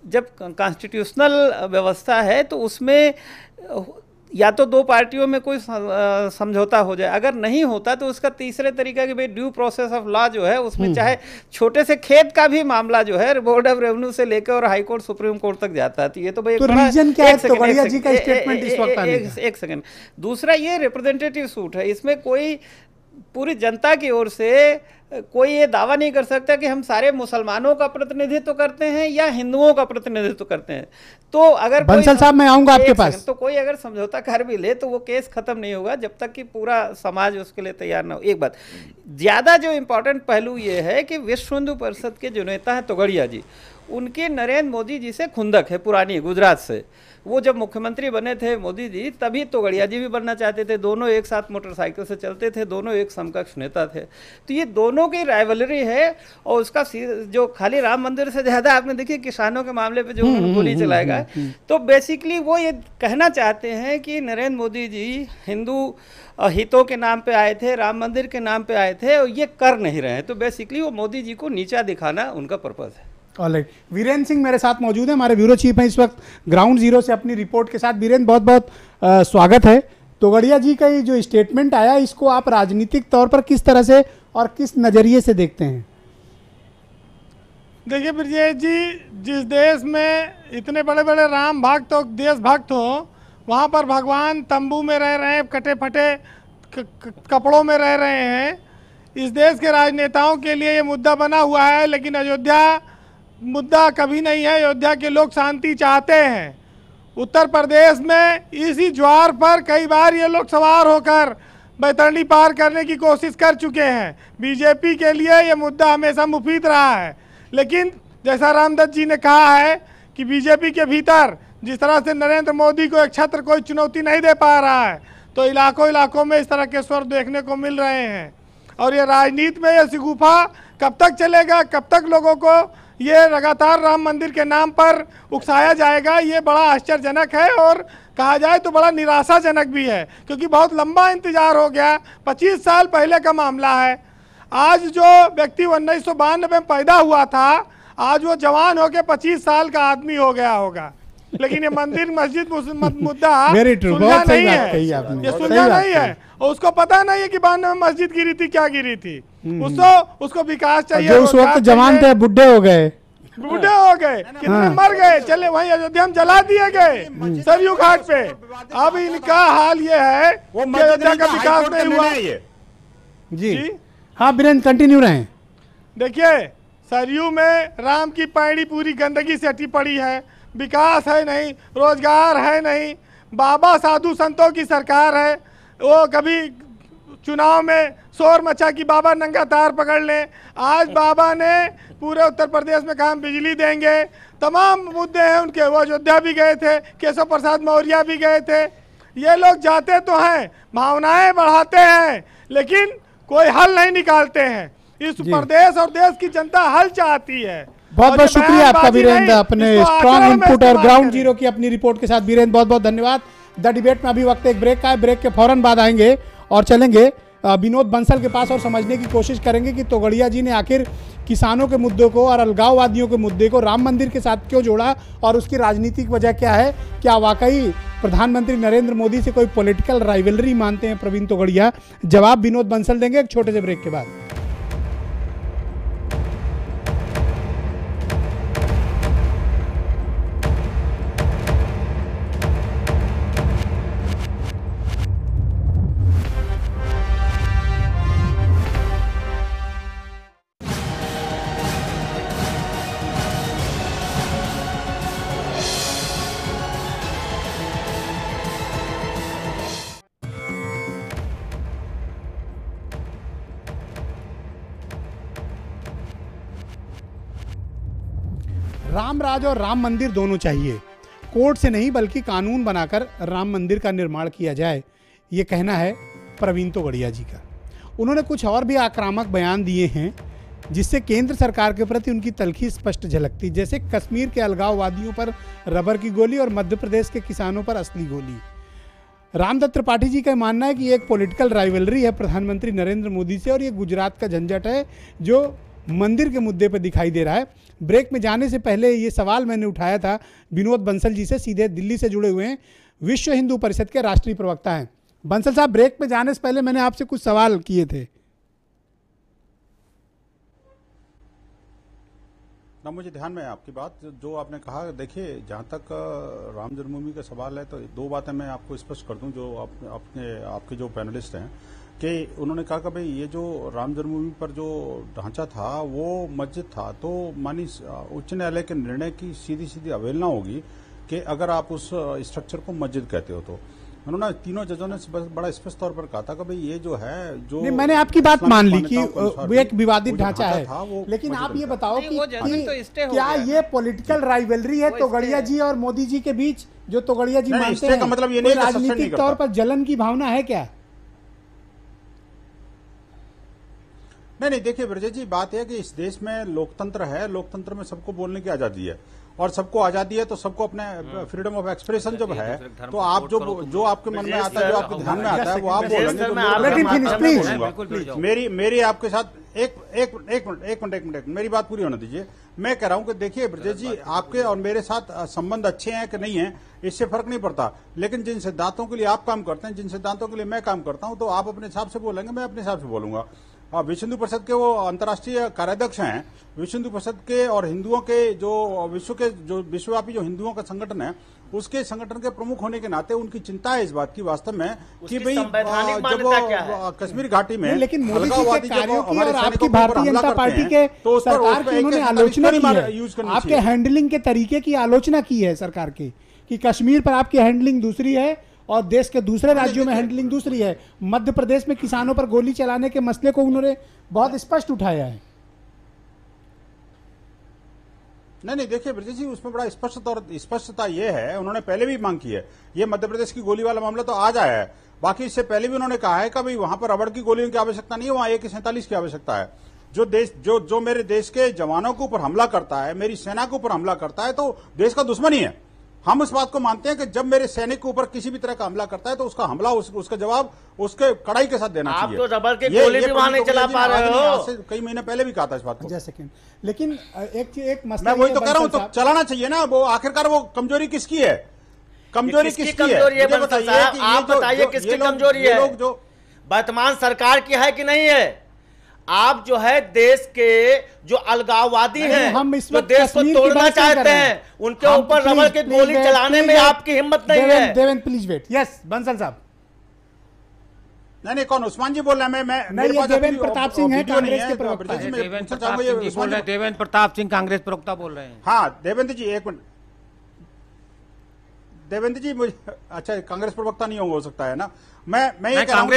जब कॉन्स्टिट्यूशनल व्यवस्था है तो उसमें या तो 2 पार्टियों में कोई समझौता हो जाए, अगर नहीं होता तो उसका तीसरे तरीका कि भाई ड्यू प्रोसेस ऑफ लॉ जो है उसमें चाहे छोटे से खेत का भी मामला जो है बोर्ड ऑफ रेवेन्यू से लेकर और हाई कोर्ट सुप्रीम कोर्ट तक जाता है। तो ये तो भाई तो रीजन क्या है तोगड़िया जी का स्टेटमेंट इस वक्त आने का? एक सेकंड, दूसरा ये रिप्रेजेंटेटिव सूट है, इसमें कोई पूरी जनता की ओर से कोई ये दावा नहीं कर सकता कि हम सारे मुसलमानों का प्रतिनिधित्व करते हैं या हिंदुओं का प्रतिनिधित्व करते हैं। तो अगर बंसल साहब मैं आऊंगा आपके पास, तो कोई अगर समझौता कर भी ले तो वो केस खत्म नहीं होगा जब तक कि पूरा समाज उसके लिए तैयार ना हो। एक बात ज्यादा जो इम्पोर्टेंट पहलू ये है कि विश्व हिंदू परिषद के जो नेता है तोगड़िया जी, उनके नरेंद्र मोदी जी से खुंदक है पुरानी, गुजरात से। वो जब मुख्यमंत्री बने थे मोदी जी, तभी तोगड़िया जी भी बनना चाहते थे। दोनों एक साथ मोटरसाइकिल से चलते थे, दोनों एक समकक्ष नेता थे। तो ये दोनों की राइवलरी है। और उसका जो खाली राम मंदिर से ज़्यादा आपने देखिए किसानों के मामले पे जो गोली चलाएगा, तो बेसिकली वो ये कहना चाहते हैं कि नरेंद्र मोदी जी हिंदू हितों के नाम पे आए थे, राम मंदिर के नाम पे आए थे, और ये कर नहीं रहे हैं। तो बेसिकली वो मोदी जी को नीचा दिखाना उनका पर्पज़ है। ऑलराइट, वीरेंद्र सिंह मेरे साथ मौजूद है, हमारे ब्यूरो चीफ हैं इस वक्त ग्राउंड जीरो से अपनी रिपोर्ट के साथ। वीरेंद्र, बहुत बहुत स्वागत है। तोगड़िया जी का ये जो स्टेटमेंट आया, इसको आप राजनीतिक तौर पर किस तरह से और किस नज़रिए से देखते हैं? देखिए ब्रजेश जी, जिस देश में इतने बड़े बड़े राम भक्त और देशभक्त हों, वहाँ पर भगवान तंबू में रह रहे हैं, कटे फटे कपड़ों में रह रहे हैं। इस देश के राजनेताओं के लिए ये मुद्दा बना हुआ है, लेकिन अयोध्या मुद्दा कभी नहीं है। अयोध्या के लोग शांति चाहते हैं। उत्तर प्रदेश में इसी ज्वार पर कई बार ये लोग सवार होकर बैतरणी पार करने की कोशिश कर चुके हैं। बीजेपी के लिए ये मुद्दा हमेशा मुफीद रहा है, लेकिन जैसा रामदत्त जी ने कहा है कि बीजेपी के भीतर जिस तरह से नरेंद्र मोदी को एक छत्र कोई चुनौती नहीं दे पा रहा है, तो इलाकों इलाकों में इस तरह के स्वर देखने को मिल रहे हैं। और ये राजनीति में ये शिगुफा कब तक चलेगा, कब तक लोगों को ये लगातार राम मंदिर के नाम पर उकसाया जाएगा, ये बड़ा आश्चर्यजनक है और कहा जाए तो बड़ा निराशाजनक भी है, क्योंकि बहुत लंबा इंतजार हो गया। 25 साल पहले का मामला है। आज जो व्यक्ति 1992 में पैदा हुआ था, आज वो जवान होकर 25 साल का आदमी हो गया होगा। लेकिन ये मंदिर मस्जिद मुद्दा सुलझा नहीं है, ये सुलझा नहीं है। और उसको पता नहीं है कि 92 में मस्जिद गिरी थी, क्या गिरी थी। उसको विकास चाहिए। जो उस वक्त जवान थे बुढ़े हो गए, कितने मर गए, चले वहीं अयोध्या में जला दिए गए सरयू घाट पे। अब इनका हाल ये है कि अयोध्या का विकास नहीं हुआ। जी हाँ वीरेंद्र, कंटिन्यू रहें। देखिए, सरयू में राम की पैड़ी पूरी गंदगी से हटी पड़ी है। विकास है नहीं, रोजगार है नहीं। बाबा साधु संतों की सरकार है। वो कभी चुनाव में शोर मचा कि बाबा नंगा तार पकड़ लें। आज बाबा ने पूरे उत्तर प्रदेश में कहा बिजली देंगे। तमाम मुद्दे हैं उनके। वो अयोध्या भी गए थे, केशव प्रसाद मौर्य भी गए थे। ये लोग जाते तो हैं, भावनाएं बढ़ाते हैं, लेकिन कोई हल नहीं निकालते हैं। इस प्रदेश और देश की जनता हल चाहती है। बहुत बहुत शुक्रिया आपका वीरेंद्र, अपने स्ट्रॉन्ग इनपुट और ग्राउंड जीरो की अपनी रिपोर्ट के साथ। वीरेंद्र, बहुत बहुत धन्यवाद। द डिबेट में अभी वक्त एक ब्रेक का है, ब्रेक के फौरन बाद आएंगे और चलेंगे विनोद बंसल के पास और समझने की कोशिश करेंगे कि तोगड़िया जी ने आखिर किसानों के मुद्दों को और अलगाववादियों के मुद्दे को राम मंदिर के साथ क्यों जोड़ा और उसकी राजनीतिक वजह क्या है। क्या वाकई प्रधानमंत्री नरेंद्र मोदी से कोई पॉलिटिकल राइवलरी मानते हैं प्रवीण तोगड़िया? जवाब विनोद बंसल देंगे एक छोटे से ब्रेक के बाद। राम राज और राम मंदिर दोनों चाहिए, कोर्ट से नहीं बल्कि कानून बनाकर राम मंदिर का निर्माण किया जाए, ये कहना है प्रवीण तोगड़िया जी का। उन्होंने कुछ और भी आक्रामक बयान दिए हैं जिससे केंद्र सरकार के प्रति उनकी तलखी स्पष्ट झलकती, जैसे कश्मीर के अलगाववादियों पर रबर की गोली और मध्य प्रदेश के किसानों पर असली गोली। रामदत्त त्रिपाठी जी का मानना है कि एक पॉलिटिकल राइवलरी है प्रधानमंत्री नरेंद्र मोदी से और ये गुजरात का झंझट है जो मंदिर के मुद्दे पर दिखाई दे रहा है। ब्रेक में जाने से पहले ये सवाल मैंने उठाया था विनोद बंसल जी से, सीधे दिल्ली से जुड़े हुए हैं, विश्व हिंदू परिषद के राष्ट्रीय प्रवक्ता हैं। बंसल साहब, ब्रेक में जाने से पहले मैंने आपसे कुछ सवाल किए थे ना, मुझे ध्यान में है आपकी बात जो आपने कहा। देखिए, जहां तक राम जन्मभूमि का सवाल है तो दो बातें मैं आपको स्पष्ट कर दूं जो आपके जो पैनलिस्ट हैं कि उन्होंने कहा कि भाई ये जो राम जन्मभूमि पर जो ढांचा था वो मस्जिद था, तो मानी उच्च न्यायालय के निर्णय की सीधी सीधी अवहेलना होगी कि अगर आप उस स्ट्रक्चर को मस्जिद कहते हो तो। उन्होंने तीनों जजों ने बड़ा स्पष्ट तौर पर कहा था कि भाई ये जो है जो नहीं, मैंने आपकी बात मान ली कि वो एक विवादित ढांचा है, लेकिन आप ये बताओ कि क्या ये पॉलिटिकल राइवलरी है तोगड़िया जी और मोदी जी के बीच, जो तोगड़िया जी मानते हैं, मतलब ये नहीं राजनीतिक तौर पर जलन की भावना है क्या? नहीं, देखिए ब्रजेश जी, बात यह है कि इस देश में लोकतंत्र है, लोकतंत्र में सबको बोलने की आजादी है और सबको आजादी है तो सबको अपने फ्रीडम ऑफ एक्सप्रेशन जब है तो आप जो आपके मन में आता है, जो आपके ध्यान में आता है वो आप बोलेंगे। मेरी आपके साथ एक मिनट मेरी बात पूरी होने दीजिए। मैं कह रहा हूं कि देखिए ब्रजेश जी, आपके और मेरे साथ संबंध अच्छे हैं कि नहीं है इससे फर्क नहीं पड़ता, लेकिन जिन सिद्धांतों के लिए आप काम करते हैं, जिन सिद्धांतों के लिए मैं काम करता हूं, तो आप अपने हिसाब से बोलेंगे, मैं अपने हिसाब से बोलूंगा। विश्व हिंदू परिषद के वो अंतर्राष्ट्रीय कार्याध्यक्ष हैं विश्व हिंदू परिषद के, और हिंदुओं के जो विश्वव्यापी जो हिंदुओं का संगठन है उसके संगठन के प्रमुख होने के नाते उनकी चिंता है इस बात की वास्तव में कि भाई जब वो कश्मीर घाटी में, लेकिन मोदी जी के कार्यों की और आपकी भारतीय जनता पार्टी के सरकार की उन्होंने आलोचना की है, आपके हैंडलिंग के तरीके की आलोचना की है सरकार की, कि कश्मीर पर आपकी हैंडलिंग दूसरी है और देश के दूसरे राज्यों में हैंडलिंग दूसरी है। मध्य प्रदेश में किसानों पर गोली चलाने के मसले को उन्होंने बहुत स्पष्ट उठाया है। नहीं, देखिए ब्रजेश जी, उसमें बड़ा स्पष्टता ये है, उन्होंने पहले भी मांग की है, ये मध्य प्रदेश की गोली वाला मामला तो आज आया है, बाकी इससे पहले भी उन्होंने कहा है कि भाई वहां पर रबड़ की गोलियों की आवश्यकता नहीं है, वहां AK-47 की आवश्यकता है। जो मेरे देश के जवानों के ऊपर हमला करता है, मेरी सेना के ऊपर हमला करता है, तो देश का दुश्मन ही है। हम उस बात को मानते हैं कि जब मेरे सैनिक के ऊपर किसी भी तरह का हमला करता है तो उसका हमला उसका जवाब उसके कड़ाई के साथ देना चाहिए। आप तो रबर की गोली भी वहां नहीं चला पा रहे हो। कई महीने पहले भी कहा था इस बात को। सेकंड, लेकिन एक मसला मैं वही तो कह रहा हूं, तो चलाना चाहिए ना। वो आखिरकार वो कमजोरी किसकी है? कमजोरी किसकी है? आप बताइए किसकी कमजोरी है? जो वर्तमान सरकार की है कि नहीं है? आप जो है देश के जो अलगाववादी हैं, हम जो देश को तोड़ना चाहते हैं, उनके ऊपर रबर की गोली चलाने में आपकी हिम्मत नहीं है। Devendra please wait. Yes Bansal साहब। नहीं, कौन? उस्मान जी बोल रहे हैं। मैं देवेंद्र प्रताप सिंह है, कांग्रेस के प्रवक्ता। देवेंद्र प्रताप सिंह कांग्रेस प्रवक्ता बोल रहे हैं। हाँ देवेंद्र जी, एक मिनट। देवेंद्र जी, मुझे अच्छा कांग्रेस प्रवक्ता नहीं हो सकता है ना। मैं ये कह रहा हूं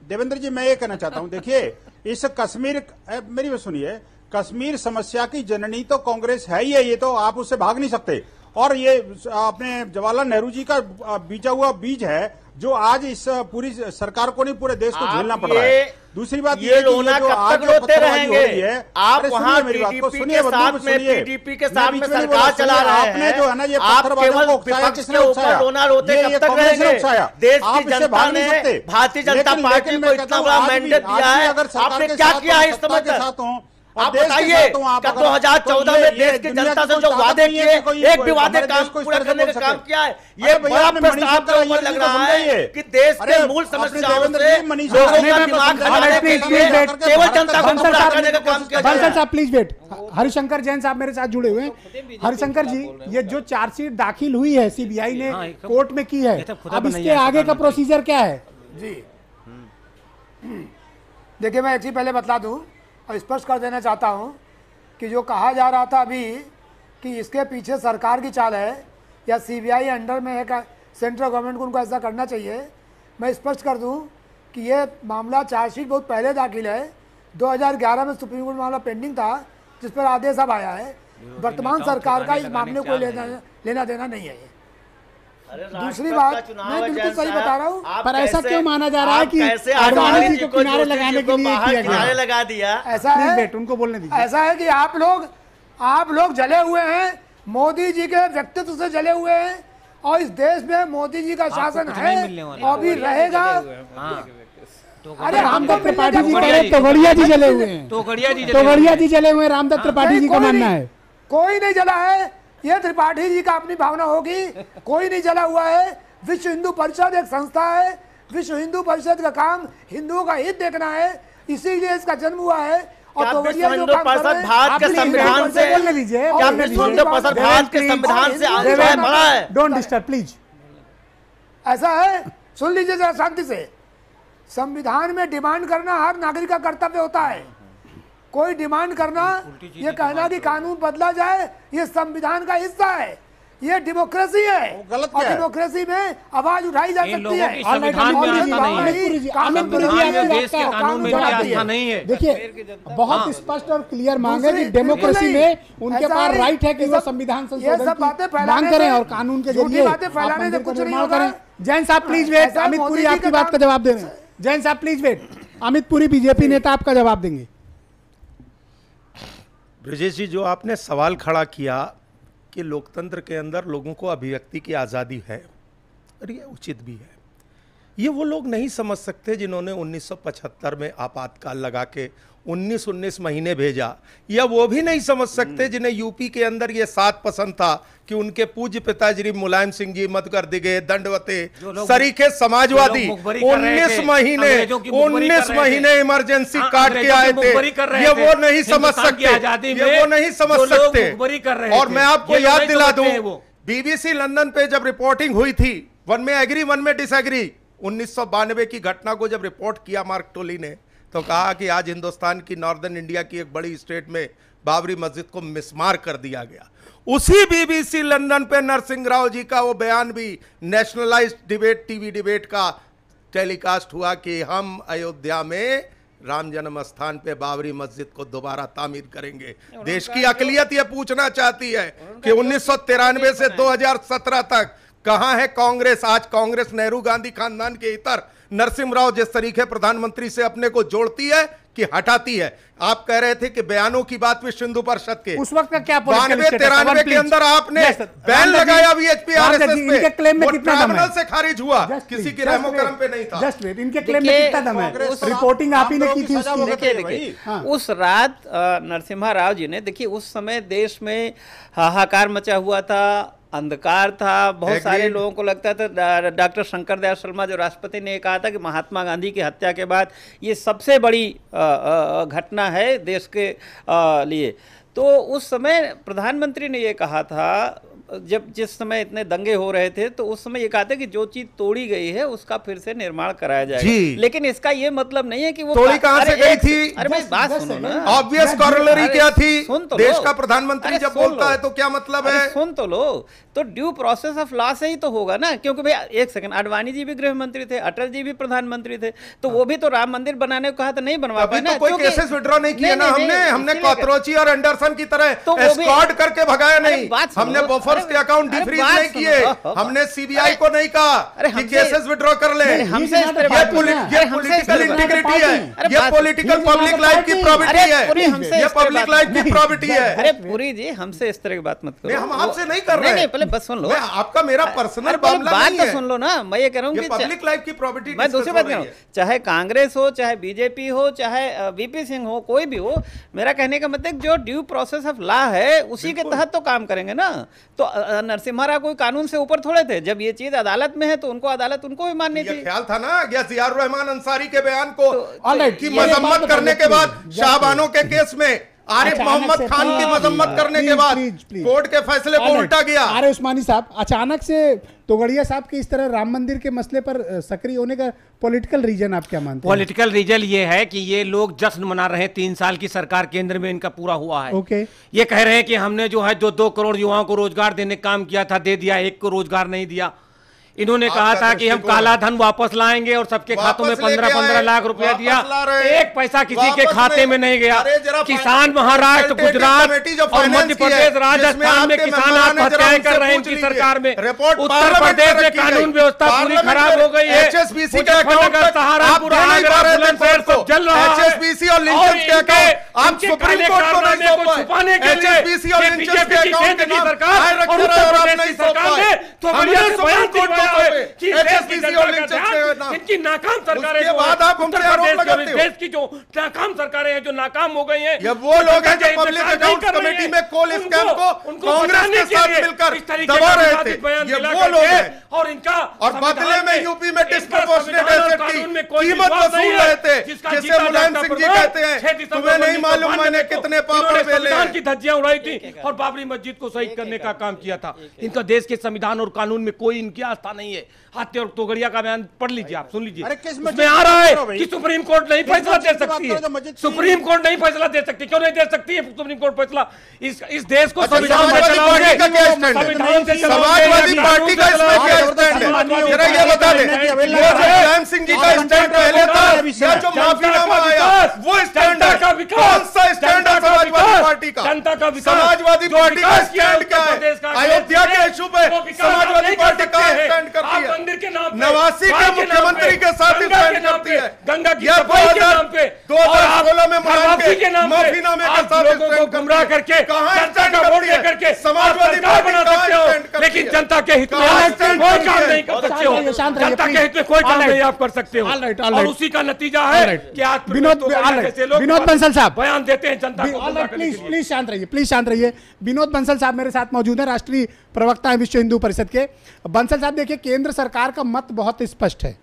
देवेंद्र जी, मैं ये कहना चाहता हूं, देखिए इस कश्मीर, मेरी बात सुनिए, कश्मीर समस्या की जननी तो कांग्रेस है ही है, ये तो आप उससे भाग नहीं सकते। और ये अपने जवाहरलाल नेहरू जी का बीजा हुआ बीज है जो आज इस पूरी सरकार को नहीं पूरे देश को झेलना पड़ रहा है। दूसरी बात ये रोना कब तक रोते रहेंगे? आप वहां टीडीपी के साथ में सरकार चला रहे हैं, जो है ना, ये आप केवल विपक्ष के ऊपर रोना रोते कब तक रहेंगे? देश की जनता ने भारतीय जनता पार्टी को इतना बड़ा मैंडेट दिया है, आपने क्या किया है इस समय तक? आप बताइए, 2014 में देश की जनता से जो वादे किए, एक भी वादे काम पूरा करने का काम किया है? ये बड़ा प्रश्न आपके ऊपर लग रहा है कि देश के मूल समस्याओं से लोगों का दिमाग हटाने के लिए केवल जनता को गुमराह करने का काम किया जा रहा है। साहब प्लीज वेट। हरिशंकर जैन साहब मेरे साथ जुड़े हुए हैं। हरिशंकर जी, ये जो चार्जशीट दाखिल हुई है सीबीआई ने कोर्ट में की है, अब इसके आगे का प्रोसीजर क्या है? जी देखिए, मैं एक चीज पहले बता दूं और स्पष्ट कर देना चाहता हूं कि जो कहा जा रहा था अभी कि इसके पीछे सरकार की चाल है या सीबीआई अंडर में है, सेंट्रल गवर्नमेंट को उनको ऐसा करना चाहिए, मैं स्पष्ट कर दूं कि ये मामला चार्जशीट बहुत पहले दाखिल है। 2011 में सुप्रीम कोर्ट मामला पेंडिंग था जिस पर आदेश अब आया है। वर्तमान सरकार का इस मामले को लेना देना नहीं है। दूसरी बात, मैं बिल्कुल सही बता रहा हूँ, पर ऐसा क्यों माना जा रहा है कि अडवाणी जी को किनारे लगाने के लिए किया गया, लगा दिया? ऐसा है, उनको बोलने दीजिए। ऐसा है कि आप लोग जले हुए हैं, मोदी जी के व्यक्तित्व से जले हुए हैं, और इस देश में मोदी जी का शासन है और भी रहेगा। अरे रामदत्त त्रिपाठी जी कह रहे तोगड़िया जी जले हुए हैं, तोगड़िया जी जले हुए हैं, रामदत्त त्रिपाठी जी का मानना है। कोई नहीं जला है, ये त्रिपाठी जी का अपनी भावना होगी, कोई नहीं जला हुआ है। विश्व हिंदू परिषद एक संस्था है, विश्व हिंदू परिषद का काम हिंदुओं का हित देखना है, इसीलिए इसका जन्म हुआ है। और विश्व हिंदू परिषद भारत के संविधान से बोलने दीजिए, क्या विश्व हिंदू परिषद भारत के संविधान से बड़ा है? Don't disturb please. ऐसा है, सुन लीजिए जरा शांति से। संविधान में डिमांड करना हर नागरिक का कर्तव्य होता है। कोई डिमांड करना, ये कहना कि कानून बदला जाए, ये संविधान का हिस्सा है, ये डेमोक्रेसी है, और डेमोक्रेसी में आवाज उठाई जा सकती है। देखिए, बहुत स्पष्ट और क्लियर मांग है कि डेमोक्रेसी में उनके पास राइट है कि वो संविधान संशोधन की मांग करें और कानून के जरिए फैलाने से कुछ नहीं करें। जैन साहब प्लीज वेट, अमित पुरी आपकी बात का जवाब दे रहे हैं। जैन साहब please wait, Amit Puri BJP नेता आपका जवाब देंगे। ब्रजेश जी, जो आपने सवाल खड़ा किया कि लोकतंत्र के अंदर लोगों को अभिव्यक्ति की आज़ादी है, और ये उचित भी है, ये वो लोग नहीं समझ सकते जिन्होंने 1975 में आपातकाल लगा के 19 महीने भेजा, या वो भी नहीं समझ सकते जिन्हें यूपी के अंदर ये सात पसंद था कि उनके पूज्य पिताजी मुलायम सिंह जी, मधुकर दिगे, दंडवते, सरीखे समाजवादी 19 महीने इमरजेंसी काट के आए थे, ये वो नहीं समझ सकते, ये वो नहीं समझ सकते। और मैं आपको याद दिला दूं, बीबीसी लंदन पे जब रिपोर्टिंग हुई थी, वन में एग्री वन में डिसएग्री, 1992 की घटना को जब रिपोर्ट किया मार्क टोली ने, तो कहा कि आज हिंदुस्तान की नॉर्दर्न इंडिया की एक बड़ी स्टेट में बाबरी मस्जिद को मिसमार कर दिया गया। उसी बीबीसी लंदन पे नरसिंह राव जी का वो बयान भी नेशनलाइज्ड डिबेट, टीवी डिबेट का टेलीकास्ट हुआ कि हम अयोध्या में राम जन्म स्थान पे बाबरी मस्जिद को दोबारा तामीर करेंगे। देश की अकलियत ये पूछना चाहती है कि 1993 से 2017 तक कहां है कांग्रेस? आज कांग्रेस नेहरू गांधी खानदान के इतर नरसिंह राव जिस तरीके प्रधानमंत्री से अपने को जोड़ती है कि हटाती है। आप कह रहे थे कि बयानों की बात विश्व हिंदू परिषद के उस वक्त का क्या 92-93 के अंदर आपने बैन लगाया वीएचपी आरएसएस पे, इनके क्लेम में कितना दम है? से खारिज हुआ, किसी की रहमो करम पे नहीं था। जस्ट वेट, इनके क्लेम में कितना दम है? रिपोर्टिंग आप ही ने की थी उसकी। देखिए, उस रात नरसिम्हा राव जी ने, देखिए उस समय देश में हाहाकार मचा हुआ था, अंधकार था, बहुत सारे लोगों को लगता था। डॉक्टर शंकर दयाल शर्मा जो राष्ट्रपति ने कहा था कि महात्मा गांधी की हत्या के बाद ये सबसे बड़ी घटना है देश के लिए। तो उस समय प्रधानमंत्री ने ये कहा था, जब जिस समय इतने दंगे हो रहे थे, तो उस समय ये कहा था कि जो चीज तोड़ी गई है उसका फिर से निर्माण कराया जाएगा। लेकिन इसका ये मतलब नहीं है कि वो तोड़ी कहां से गई थी? अरे भाई बात सुनो ना, ऑब्वियस कॉरोलरी क्या थी? सुन तो देश का प्रधानमंत्री जब बोलता है तो क्या मतलब है? सुन तो लो, तो ड्यू प्रोसेस ऑफ लॉ से ही तो होगा ना, क्योंकि भैया एक सेकंड, आडवाणी जी भी गृह मंत्री थे, अटल जी भी प्रधानमंत्री थे, तो वो भी तो राम मंदिर बनाने को कहा था, नहीं बनवा पाए ना। कोई केसेस विड्रॉ नहीं किए ना हमने कॉकरोची और एंडरसन की तरह एस्कॉर्ट करके भगाया नहीं, हमने बफर्स के अकाउंट डिफ्रीज नहीं किए, हमने सीबीआई को नहीं कहा कि केसेस विड्रॉ कर ले। ये पॉलिटिकल इंटीग्रिटी है, ये पॉलिटिकल पब्लिक लाइफ की प्रॉपर्टी है, ये पब्लिक लाइफ की प्रॉपर्टी है। अरे पुरी जी, हमसे इस तरह की बात मत करो, हम आपसे नहीं कर रहे हैं। पहले बस सुन लो, आपका मेरा पर्सनल मामला बात तो सुन लो ना। मैं ये कह रहा हूँ कि पब्लिक लाइफ की प्रॉपर्टी, मैं दूसरी बात कह रहा हूँ, चाहे कांग्रेस हो, चाहे बीजेपी हो, चाहे वीपी सिंह हो, कोई भी हो, मेरा कहने का मतलब जो ड्यू प्रोसेस ऑफ लॉ है उसी के तहत तो काम करेंगे ना। तो नरसिम्हा राव कोई कानून से ऊपर थोड़े थे, जब ये चीज अदालत में है तो उनको अदालत उनको भी माननी थी। ख्याल था ना जियाउर रहमान अंसारी के बयान को की मजम्मत करने के बाद, शाहबानों के केस में आरिफ मोहम्मद खान की मजम्मत करने के बाद कोर्ट के फैसले को उल्टा गया। अरे उस्मानी साहब, अचानक से तोगड़िया साहब के इस तरह राम मंदिर के मसले पर सक्रिय होने का पॉलिटिकल रीजन आप क्या मानते हैं? पॉलिटिकल रीजन ये है कि ये लोग जश्न मना रहे हैं, 3 साल की सरकार केंद्र में इनका पूरा हुआ है। ओके, ये कह रहे हैं कि हमने जो है 2 करोड़ युवाओं को रोजगार देने का काम किया था, दे दिया, 1 को रोजगार नहीं दिया। इन्होंने कहा था कि हम काला धन वापस लाएंगे और सबके खातों में 15-15 लाख रुपया दिया, एक पैसा किसी के खाते में नहीं गया। किसान महाराष्ट्र, गुजरात और मध्य प्रदेश, राजस्थान में किसान आत्महत्याएं कर रहे हैं इनकी सरकार में। उत्तर प्रदेश में कानून व्यवस्था पूरी खराब हो गई है। मुजफ्फरनगर, सहारनपुर, आगरा, बुलंदशहर सब जल रहा है। एचएसबीसी और लिंचन के अकाउंट आप सुप्रीम कोर्ट को नहीं सौंपा। छुपाने के लिए एचएसबीसी और लिंचन के अकाउंट के नाम सरकार और उत्तर प्रदेश की सरकार ने तो बढ़िया सुप्रीम कोर्ट को एचएसबीसी और लिंचन के नाम इनकी नाकाम सरकारें के बाद आप हमसे आरोप लगाते हो। देश की जो नाकाम सरकारें हैं, जो नाकाम हो गई हैं, ये वो लोग हैं जो पब्लिक अकाउंट कमेटी में कोल स्कैम को कांग्रेस के साथ मिलकर दबा रहे थे। ये वो लोग हैं और इनका और बदले में यूपी में डिस्प्रोपोर्शनेट एसेट की कीमत वसूल रहे थे, जिसे मुलायम सिंह जी कहते हैं। तुम्हें नहीं मालूम मैंने कितने पापड़ बेले की धज्जियां उड़ाई थी और बाबरी मस्जिद को शहीद करने का काम किया था। इनका देश के संविधान और कानून में कोई इनकी आस्था नहीं है। हाथी और तोगड़िया का बयान पढ़ लीजिए, आप सुन लीजिए। उसमें आ रहा है कि सुप्रीम कोर्ट नहीं फैसला दे सकती है। सुप्रीम कोर्ट नहीं फैसला दे सकती। क्यों नहीं दे सकती है सुप्रीम कोर्ट फैसला? इस देश को संविधान से चलाओगे, संविधान से समाजवादी पार्टी का इसमें क्या स्टैंड है? जरा ये बता दें। मुलायम सिंह जी का स्टैंड पहले था, जो माफीनामा आया वो स्टैंड है। कौन सा स्टैंड है समाजवादी पार्टी का? जनता का विकास। समाजवादी पार्टी का स्टैंड क्या है? अयोध्या के इशू पे समाजवादी पार्टी का स्टैंड करती है। मंदिर के नाम पे, नवासी के मुख्यमंत्री के साथ स्टैंड करती है। गंगा की सफाई के नाम पे, 2016 में माफी के नाम पे माफीनामे के साथ लोगों को गुमराह करके जनता का वोट लेकर के समाजवादी पार्टी बना सकते हो, लेकिन जनता के हित में कोई काम नहीं कर सकते हो। जनता के हित में कोई काम नहीं आप कर सकते हो। और उसी का नतीजा है कि आज विनोद बंसल साहब बयान देते हैं जनता को। प्लीज शांत रहिए, प्लीज शांत रहिए। विनोद बंसल साहब मेरे साथ मौजूद हैं, राष्ट्रीय प्रवक्ता है विश्व हिंदू परिषद के। बंसल साहब देखिए, केंद्र सरकार का मत बहुत स्पष्ट है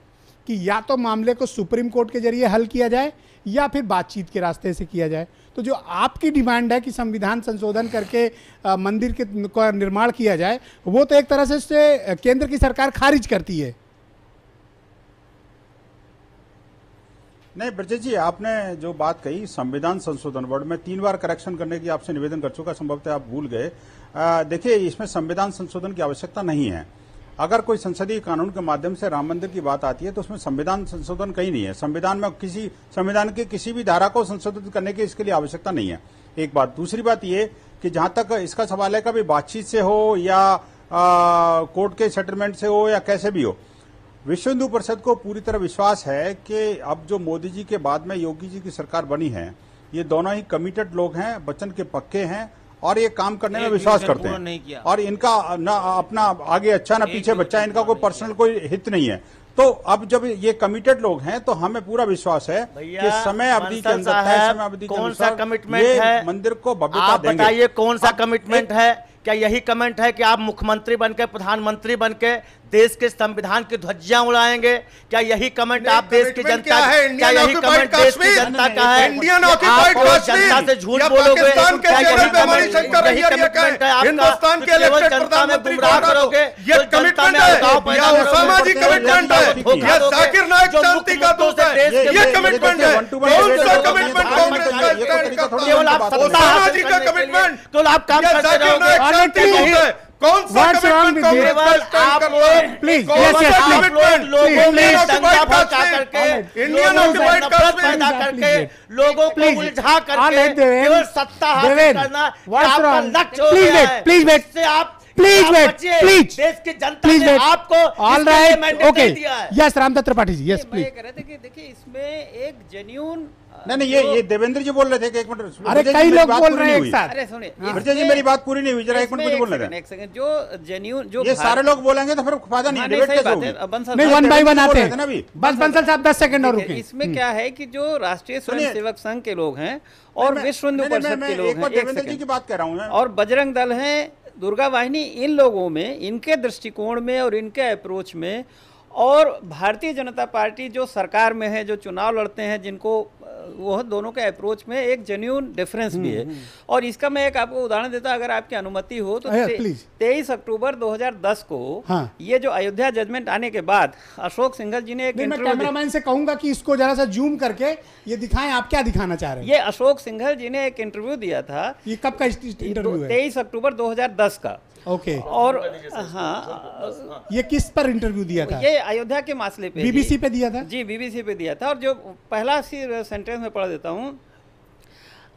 कि या तो मामले को सुप्रीम कोर्ट के जरिए हल किया जाए या फिर बातचीत के रास्ते से किया जाए। तो जो आपकी डिमांड है कि संविधान संशोधन करके मंदिर के निर्माण किया जाए, वो तो एक तरह से केंद्र की सरकार खारिज करती है। नहीं ब्रजेश जी, आपने जो बात कही संविधान संशोधन बोर्ड में 3 बार करेक्शन करने की आपसे निवेदन कर चुका, संभवतः आप भूल गए। देखिए, इसमें संविधान संशोधन की आवश्यकता नहीं है। अगर कोई संसदीय कानून के माध्यम से राम मंदिर की बात आती है तो उसमें संविधान संशोधन कहीं नहीं है। संविधान में संविधान की किसी भी धारा को संशोधित करने की इसके लिए आवश्यकता नहीं है। एक बात। दूसरी बात ये कि जहां तक इसका सवाल है, कभी बातचीत से हो या कोर्ट के सेटलमेंट से हो या कैसे भी हो, विश्व हिंदू परिषद को पूरी तरह विश्वास है कि अब जो मोदी जी के बाद में योगी जी की सरकार बनी है, ये दोनों ही कमिटेड लोग हैं, वचन के पक्के हैं और ये काम करने में विश्वास करते हैं। और इनका ना अपना आगे अच्छा ना पीछे बच्चा, इनका कोई पर्सनल कोई हित नहीं है। तो अब जब ये कमिटेड लोग हैं तो हमें पूरा विश्वास है कि समय अवधि के अंदर, समय अवधि के अनुसार ये मंदिर को भव्यता देंगे। बताइए कौन सा कमिटमेंट है? क्या यही कमेंट है कि आप मुख्यमंत्री बनके, प्रधानमंत्री बनके देश के संविधान की ध्वजियां उड़ाएंगे? क्या यही कमेंट आप देश की जनता, क्या यही कमेंट देश की जनता का है? इंडियन ऑक्युपाइड कश्मीर जनता से झूठ बोलोगे? पाकिस्तान के जेल में हमारी शंकर अय्यर ये कहे, हिंदुस्तान के इलेक्टेड प्रधानमंत्री गुमराह करोगे? ये कमिटमेंट है या ओसामा जी कमिटमेंट है या जाकिर नाइक शांति का दूत है? ये कमिटमेंट है। कौन सा कमिटमेंट कांग्रेस का स्टैंड करता है? केवल आप ओसामा जी का कमिटमेंट, केवल आप काम करते रहोगे। कौन सा कमिटमेंट कांग्रेस का स्टैंड करता है? प्लीज इंडियन ऑक्युपाइड पैदा करके लोगों को उलझा करके केवल सत्ता हासिल करना आपका लक्ष्य हो गया है। प्लीज वेट, देश की जनता ने आपको okay yes Ramdutt Tripathi ji, yes please. कह रहे थे कि देखिए इसमें एक जेन्युइन नहीं, ये देवेंद्र जी बोल रहे थे कि 1 मिनट। अरे कई लोग बोल रहे हैं एक साथ। अरे सुनिए ब्रजेश जी, मेरी बात पूरी नहीं हुई, जरा 1 मिनट मुझे बोलने दें। एक सेकंड, जो जेन्युइन जो ये सारे लोग बोलेंगे तो फिर फायदा नहीं, डिबेट कैसे होगी? नहीं, 1 बाय 1 आते हैं। बस बंसल साहब 10 सेकंड और रुकिए। इसमें क्या है कि जो राष्ट्रीय स्वयंसेवक संघ के लोग हैं और विश्व हिंदू परिषद के लोग हैं, देवेंद्र जी की बात कर रहा हूँ, और बजरंग दल है, दुर्गा वाहिनी, इन लोगों में, इनके दृष्टिकोण में और इनके अप्रोच में, और भारतीय जनता पार्टी जो सरकार में है, जो चुनाव लड़ते हैं, जिनको वो दोनों के अप्रोच में एक जेन्युइन डिफरेंस भी है। और इसका मैं एक आपको उदाहरण देता, अगर आपकी अनुमति हो तो 23 अक्टूबर 2010 को ये जो अयोध्या जजमेंट आने के बाद अशोक सिंघल जी ने एक इंटरव्यू, कैमरामैन से कहूंगा कि इसको जरा सा जूम करके ये दिखाएं, आप क्या दिखाना चाह रहे हैं। ये अशोक सिंघल जी ने एक इंटरव्यू दिया था। ये कब का इंटरव्यू है? 23 अक्टूबर 2010 का। ओके। और हाँ, ये किस पर इंटरव्यू दिया था? ये अयोध्या के मसले पे, बीबीसी पे दिया था जी, बीबीसी पे दिया था। और जो पहला सेंटेंस में पढ़ देता हूँ,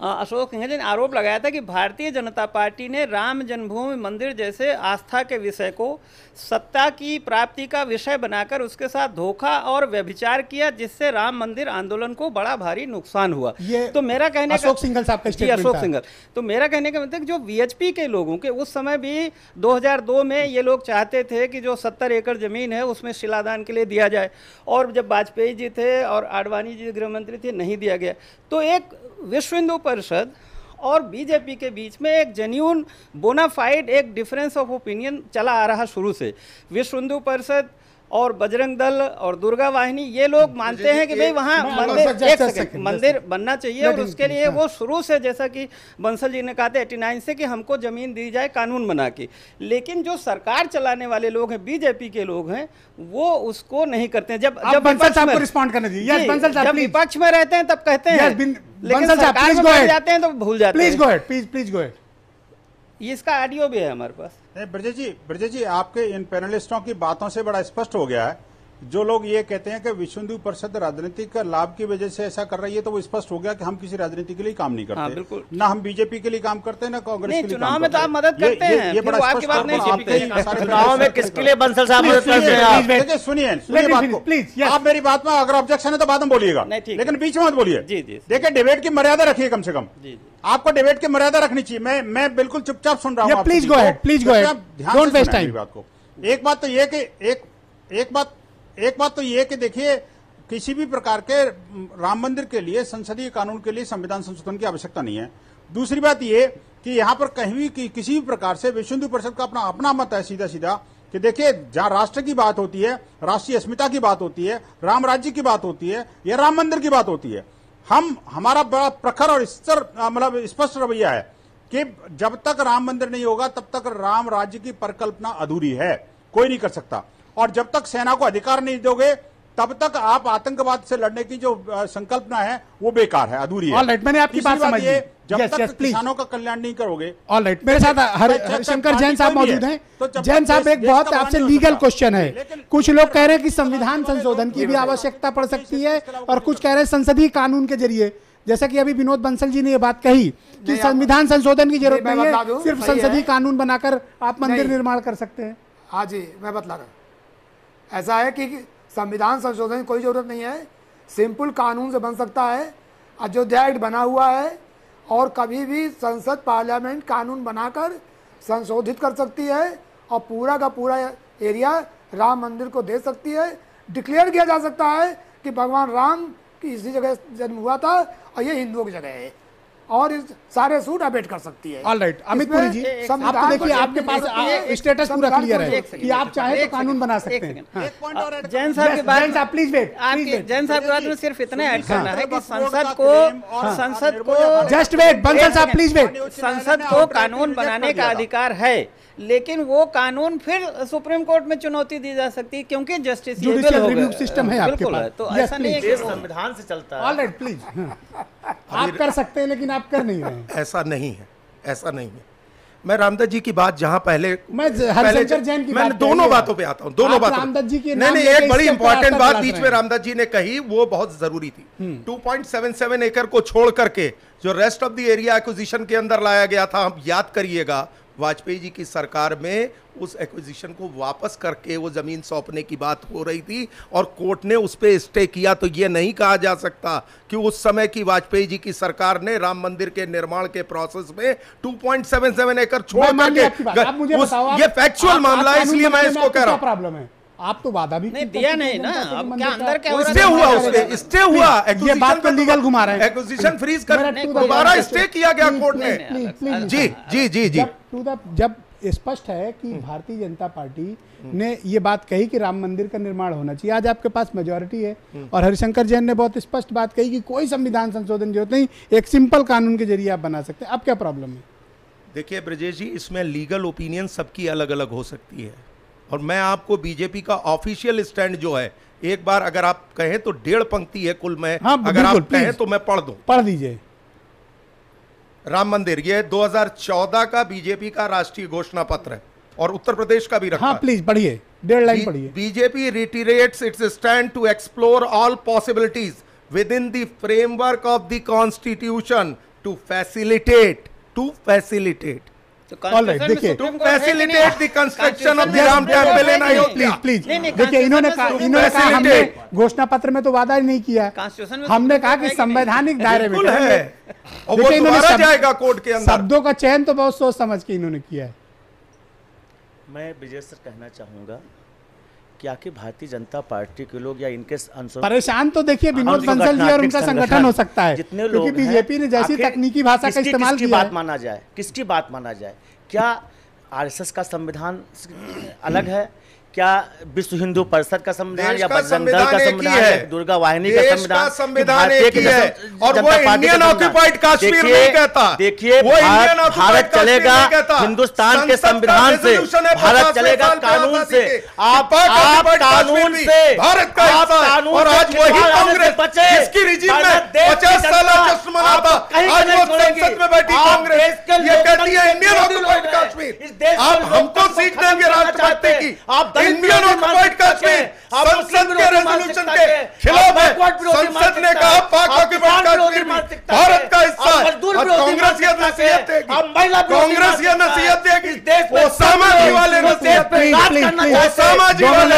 अशोक सिंघल जी ने आरोप लगाया था कि भारतीय जनता पार्टी ने राम जन्मभूमि मंदिर जैसे आस्था के विषय को सत्ता की प्राप्ति का विषय बनाकर उसके साथ धोखा और व्यभिचार किया, जिससे राम मंदिर आंदोलन को बड़ा भारी नुकसान हुआ। तो मेरा कहने अशोक सिंघल साहब का स्टेटमेंट था। अशोक सिंघल, तो मेरा कहने का मतलब जो वीएचपी के लोगों के उस समय भी 2002 में ये लोग चाहते थे कि जो 70 एकड़ जमीन है उसमें शिलादान के लिए दिया जाए, और जब वाजपेयी जी थे और आडवाणी जी गृह मंत्री थे, नहीं दिया गया। तो एक विश्व हिंदू परिषद और बीजेपी के बीच में एक जेन्यून बोनाफाइड एक डिफरेंस ऑफ ओपिनियन चला आ रहा शुरू से। विश्व हिंदू परिषद और बजरंग दल और दुर्गा वाहिनी ये लोग मानते हैं कि भाई वहाँ मंदिर बनना चाहिए, और उसके लिए वो शुरू से, जैसा कि बंसल जी ने कहा था 89 से, कि हमको जमीन दी जाए कानून बना के। लेकिन जो सरकार चलाने वाले लोग हैं, बीजेपी के लोग हैं, वो उसको नहीं करते हैं। जब विपक्ष में रहते हैं तब कहते हैं, लेकिन सरकार में बैठ जाते हैं तो भूल जाते हैं। Please go. इसका ऑडियो भी है हमारे पास। ब्रजेश जी, आपके इन पैनलिस्टों की बातों से बड़ा स्पष्ट हो गया है, जो लोग ये कहते हैं कि विश्व हिंदू परिषद राजनीतिक लाभ की वजह से ऐसा कर रही है, तो वो स्पष्ट हो गया कि हम किसी राजनीति के लिए काम नहीं करते। बिल्कुल। ना हम बीजेपी के लिए काम करते हैं, ना कांग्रेस के लिए चुनाव में तो आप मदद करते हैं, ये बड़ा आपकी बात नहीं। चुनाव में किसके लिए बंसल साहब मदद करते हैं? सुनिए बात को, प्लीज। आप मेरी बात में अगर ऑब्जेक्शन है तो बाद में बोलिएगा, लेकिन बीच में मत बोलिए। देखिए, डिबेट की मर्यादा रखिए, कम से कम आपको डिबेट की मर्यादा रखनी चाहिए। मैं बिल्कुल चुपचाप सुन रहा हूँ। Please go ahead, please go ahead, don't waste time. बात को एक बात तो ये कि देखिए, किसी भी प्रकार के राम मंदिर के लिए, संसदीय कानून के लिए संविधान संशोधन की आवश्यकता नहीं है। दूसरी बात ये कि यहाँ पर कहीं भी किसी भी प्रकार से विश्व हिंदू परिषद का अपना मत है सीधा सीधा कि देखिए, जहाँ राष्ट्र की बात होती है, राष्ट्रीय अस्मिता की बात होती है, राम राज्य की बात होती है, या राम मंदिर की बात होती है, हमारा बड़ा प्रखर और मतलब स्पष्ट रवैया है कि जब तक राम मंदिर नहीं होगा तब तक राम राज्य की परिकल्पना अधूरी है, कोई नहीं कर सकता। और जब तक सेना को अधिकार नहीं दोगे तब तक आप आतंकवाद से लड़ने की जो संकल्पना है वो बेकार है, अधूरी है। ऑलराइट, मैंने आपकी बात समझ ली। जब तक किसानों का कल्याण नहीं करोगे। ऑलराइट, मेरे साथ हरिशंकर जैन साहब मौजूद हैं। जैन साहब, एक बहुत आपसे लीगल क्वेश्चन है। कुछ लोग कह रहे हैं कि संविधान संशोधन की भी आवश्यकता पड़ सकती है, और कुछ कह रहे हैं संसदीय कानून के जरिए, जैसा कि अभी विनोद बंसल जी ने ये बात कही कि संविधान संशोधन की जरूरत नहीं है, सिर्फ संसदीय कानून बनाकर आप मंदिर निर्माण कर सकते हैं। हाँ जी, मैं बतला रहा हूँ। ऐसा है कि संविधान संशोधन की कोई जरूरत नहीं है, सिंपल कानून से बन सकता है। अयोध्या एक्ट बना हुआ है, और कभी भी संसद पार्लियामेंट कानून बनाकर संशोधित कर सकती है, और पूरा का पूरा एरिया राम मंदिर को दे सकती है। डिक्लेयर किया जा सकता है कि भगवान राम की इसी जगह जन्म हुआ था, और ये हिंदुओं की जगह है, और इस सारे सूट अवेट कर सकती है। ऑलराइट, अमित पुरी जी, आप तो देखिए, आपके पास स्टेटस पूरा क्लियर है कि आप चाहे तो कानून बना सकते हैं। जैन साहब के बाद, प्लीज वेट, जैन साहब के बाद में सिर्फ इतना ऐड करना है कि संसद को जस्ट वेट, बंसल साहब प्लीज वेट, संसद को कानून बनाने का अधिकार है, लेकिन वो कानून फिर सुप्रीम कोर्ट में चुनौती दी जा सकती है, क्योंकि जुडिशियल रिव्यू सिस्टम है आपके पास, तो ऐसा नहीं है कि संविधान से चलता है। ऑलराइट, प्लीज, आप कर सकते हैं, लेकिन आप कर नहीं रहे हैं। ऐसा नहीं है, ऐसा नहीं है। मैं रामदास जी की बात जहां पहले हरिशंकर जैन की बात, दोनों बातों पे आता हूं, दोनों बातों। रामदास जी की नहीं, एक बड़ी इंपॉर्टेंट बात बीच में रामदास जी ने कही, वो बहुत जरूरी थी। 2.77 एकड़ को छोड़ करके जो rest of the area acquisition के अंदर लाया गया था, हम याद करिएगा, वाजपेयी जी की सरकार में उस एक्विजिशन को वापस करके वो जमीन सौंपने की बात हो रही थी, और कोर्ट ने उस पे स्टे किया। तो ये नहीं कहा जा सकता कि उस समय की वाजपेयी जी की सरकार ने राम मंदिर के निर्माण के प्रोसेस में 2.77 एकड़ छोड़ करके, ये फैक्चुअल मामला है, इसलिए मैं इसको कह रहा हूं। प्रॉब्लम है, आप तो वादा भी नहीं दिया नहीं ना, अब क्या अंदर क्या हो स्टे हुआ, उसके स्टे हुआ, ये बात को लीगल घुमा रहे हैं। एक्विजिशन फ्रीज कर दोबारा स्टे किया गया कोर्ट ने। जी जी जी जी, जब स्पष्ट है कि भारतीय जनता पार्टी ने ये बात कही कि राम मंदिर का निर्माण होना चाहिए, आज आपके पास मेजॉरिटी है, और हरिशंकर जैन ने बहुत स्पष्ट बात कही कि कोई संविधान संशोधन की जरूरत नहीं, एक सिंपल कानून के जरिए आप बना सकते हैं। अब क्या प्रॉब्लम है? देखिए ब्रजेश जी, इसमें लीगल ओपिनियन सबकी अलग अलग हो सकती है, और मैं आपको बीजेपी का ऑफिशियल स्टैंड जो है, एक बार अगर आप कहें तो 1.5 पंक्ति है कुल में, अगर आप कहें तो मैं पढ़ दूं। पढ़ दीजिए। राम मंदिर, ये 2014 का बीजेपी का राष्ट्रीय घोषणा पत्र है। और उत्तर प्रदेश का भी रखा। हाँ प्लीज पढ़िए, 1.5 लाइन पढ़िए। BJP reiterates its stand to explore all possibilities within the framework of the constitution to facilitate the construction of the Ram Temple in Ayodhya। Please देखिए, इन्होंने कहा हमने घोषणा पत्र में तो वादा ही नहीं किया, हमने कहा कि संवैधानिक दायरे में है और वो दोबारा जाएगा कोर्ट के अंदर। शब्दों का चयन तो बहुत सोच समझ के इन्होंने किया है। मैं विजय सर कहना चाहूंगा कि आखिर भारतीय जनता पार्टी के लोग या इनके परेशान तो देखिए विनोद बंसल जी और उनका संगठन हो सकता है, जितने लोग क्योंकि बीजेपी ने जैसी तकनीकी भाषा का इस्तेमाल किया है। किसकी बात माना जाए? क्या आरएसएस का संविधान अलग है? क्या विश्व हिंदू परिषद का संविधान या बजरंग दल का संविधान है? दुर्गा वाहिनी का संविधान एक ही है और वो इंडियन ऑक्युपाइड कश्मीर नहीं कहता। देखिए, भारत चलेगा हिंदुस्तान के संविधान से, भारत चलेगा कानून से। आप कानून से भारत का और आज वही कांग्रेस जिसकी रिजीम में 50 साल जश्न मना था, आज वो संसद में बैठी कांग्रेस ये कहती है इंडियन ऑक्युपाइड कश्मीर। आप हमको सीख देंगे राष्ट्रपति की, आप इंडियन ऑक्युपाइड कश्मीर संसद के रेजोल्यूशन के खिलाफ है। संसद ने कहा पाक ऑक्युपाइड कश्मीर भारत का हिस्सा है और कांग्रेस ये नसीहत देगी, कांग्रेस ये नसीहत देगी। ओसामा जी वाले नसीहत देंगे, ओसामा जी वाले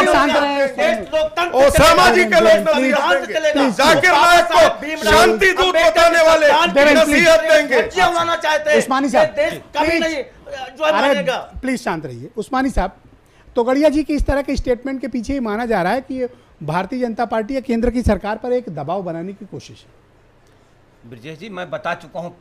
ओसामा जी के लोग नसीहत देंगे, जाकिर नायक को शांति दूत बताने वाले नसीहत देंगे। उस्मानी साहब प्लीज शांत रहिए। उस्मानी साहब, तोगड़िया जी की इस तरह के स्टेटमेंट के पीछे ही माना जा रहा है कि भारतीय जनता पार्टी या केंद्र की सरकार पर एक दबाव बनाने की कोशिश है। ब्रजेश जी, मैं बता चुका हूँ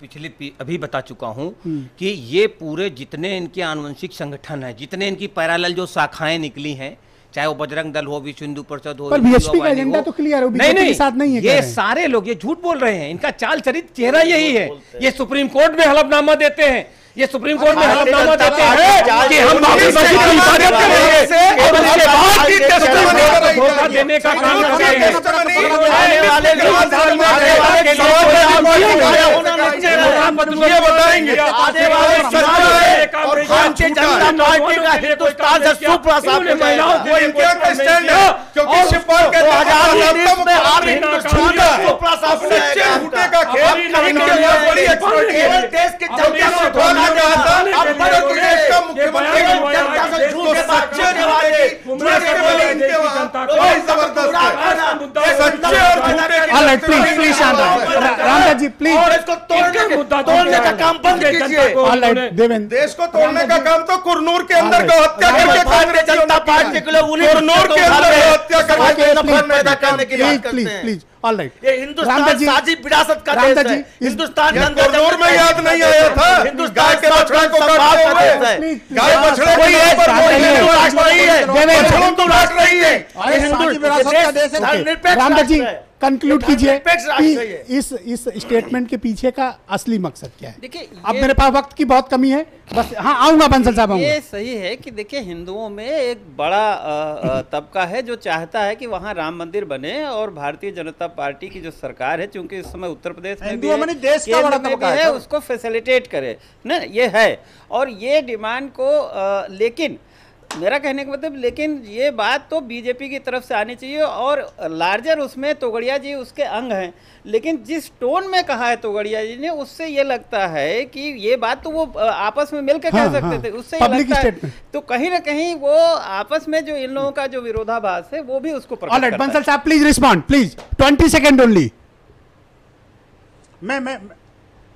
अभी बता चुका हूँ कि ये पूरे जितने इनके आनुवंशिक संगठन है, जितने इनकी पैरेलल जो शाखाएं निकली हैं, चाहे वो बजरंग दल हो, विश्व हिंदू परिषद हो, पर बीएसपी का एजेंडा तो क्लियर है, बीजेपी के साथ नहीं है। ये सारे लोग ये झूठ बोल रहे हैं, इनका चाल चरित्र चेहरा यही है। ये सुप्रीम कोर्ट में हलफनामा देते हैं, ये सुप्रीम कोर्ट में हलफनामा देते हैं कि हम धोखा देने का काम कर रहे हैं। बताएंगे भारतीय जनता पार्टी का हिंदुस्तान से सुप्रसाद वो इनके स्टैंड है, क्योंकि शिवपाल के बड़ी एक्सपर्ट है देश के जनता रामदास जी प्लीज, और इसको तोड़ने का काम बंद कीजिए। देवेंद्र, देश को तोड़ने का काम तो कुरनूर के अंदर को हत्या करके भारतीय जनता पार्टी के लोग कुरनूर के अंदर हत्या करके नफरत पैदा करने की बात करते हैं। प्लीज ऑल राइट, ये हिंदुस्तान साझी विरासत का देश है। हिंदुस्तान के अंदर कुरनूर में याद नहीं आया था गाय के बछड़े को काटते हुए, गाय बछड़े को काट रही है। रामदास जी कंक्लूड कीजिए कि इस स्टेटमेंट के पीछे का असली मकसद क्या है। देखिए, अब मेरे पास वक्त की बहुत कमी है, बस हाँ आऊंगा बंसल साहब। ये सही है कि देखिए, हिंदुओं में एक बड़ा तबका है जो चाहता है कि वहाँ राम मंदिर बने, और भारतीय जनता पार्टी की जो सरकार है, चूंकि इस समय उत्तर प्रदेश में भी है, देश का बड़ा तबका है, उसको फैसिलिटेट करे ना, ये है। और ये डिमांड को लेकिन मेरा कहने का मतलब, लेकिन ये बात तो बीजेपी की तरफ से आनी चाहिए, और लार्जर उसमें तोगड़िया जी उसके अंग हैं, लेकिन जिस टोन में कहा है तोगड़िया जी ने, उससे ये लगता है कि ये बात तो वो आपस में मिलकर कह सकते थे, उससे ये लगता है तो कहीं ना कहीं वो आपस में जो इन लोगों का जो विरोधाभास है वो भी उसको प्रकट करता है। बंसल साहब please respond, please 20 second only.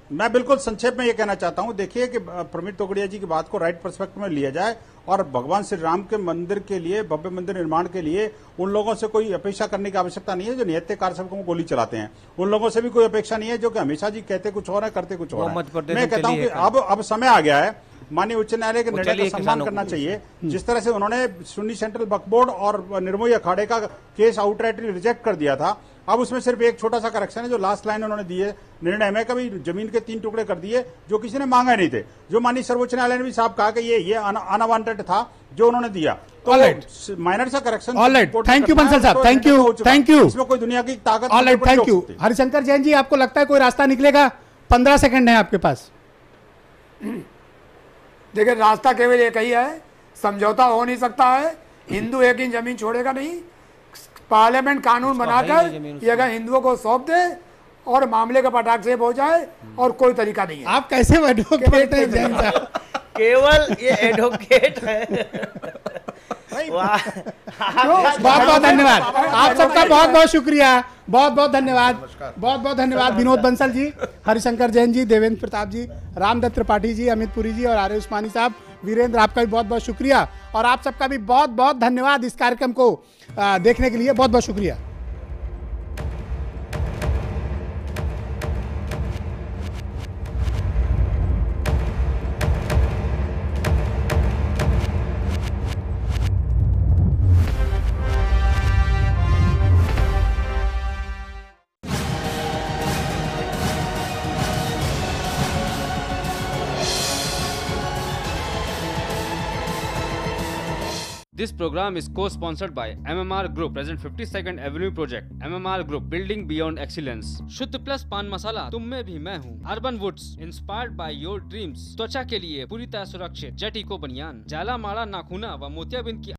मैं बिल्कुल संक्षेप में ये कहना चाहता हूं, देखिए कि प्रमित तोगड़िया जी की बात को राइट पर्सपेक्टिव में लिया जाए, और भगवान श्री राम के मंदिर के लिए, भव्य मंदिर निर्माण के लिए उन लोगों से कोई अपेक्षा करने की आवश्यकता नहीं है जो निहत्थे कार्यक्रमों को गोली चलाते हैं। उन लोगों से भी कोई अपेक्षा नहीं है जो कि हमेशा जी कहते कुछ और है, करते कुछ और है। मैं कहता हूं कि अब समय आ गया है, माननीय उच्च न्यायालय के निर्णय का सम्मान करना चाहिए। जिस तरह से उन्होंने सुन्नी सेंट्रल वक्फ बोर्ड और निर्मोही अखाड़े का केस आउटराइटली रिजेक्ट कर दिया था, अब उसमें सिर्फ एक छोटा सा करेक्शन है, जो लास्ट लाइन उन्होंने दी है निर्णय में, कभी जमीन के 3 टुकड़े कर दिए जो किसी ने मांगा नहीं थे, जो माननीय सर्वोच्च न्यायालय ने भी साफ कहा कि ये अनवांटेड था जो उन्होंने दिया। तो माइनर सा करेक्शन। थैंक यू बंसल साहब, थैंक यू। इसमें कोई दुनिया की ताकत। Thank you. हरिशंकर जैन जी, आपको लगता है कोई रास्ता निकलेगा? 15 सेकंड है आपके पास। देखिए, रास्ता केवल एक ही है, समझौता हो नहीं सकता है। हिंदू 1 इंच जमीन छोड़ेगा नहीं। पार्लियामेंट कानून बनाकर ये अगर हिंदुओं को सौंप दे और मामले का पटाख से हो जाए और कोई तरीका नहीं है। आप कैसे एडवोकेट हैं जैन साहब? केवल ये एडवोकेट है। बहुत बहुत धन्यवाद आप सबका, बहुत बहुत शुक्रिया, बहुत बहुत धन्यवाद, बहुत बहुत धन्यवाद विनोद बंसल जी, हरिशंकर जैन जी, देवेंद्र प्रताप जी, रामदत्त त्रिपाठी जी, अमित पुरी जी और आर्य उस्मानी साहब। वीरेंद्र, आपका भी बहुत बहुत शुक्रिया और आप सबका भी बहुत बहुत धन्यवाद इस कार्यक्रम को देखने के लिए। बहुत बहुत शुक्रिया। This program is co-sponsored by MMR Group, present 52nd Avenue Project. MMR Group, building beyond excellence. Shuddh plus pan masala, तुम में भी मैं हूँ। Urban woods, inspired by your dreams. त्वचा के लिए पूरी तरह सुरक्षित जेट इको बनियान, जाला माड़ा नाखूना व मोतियाबिंद की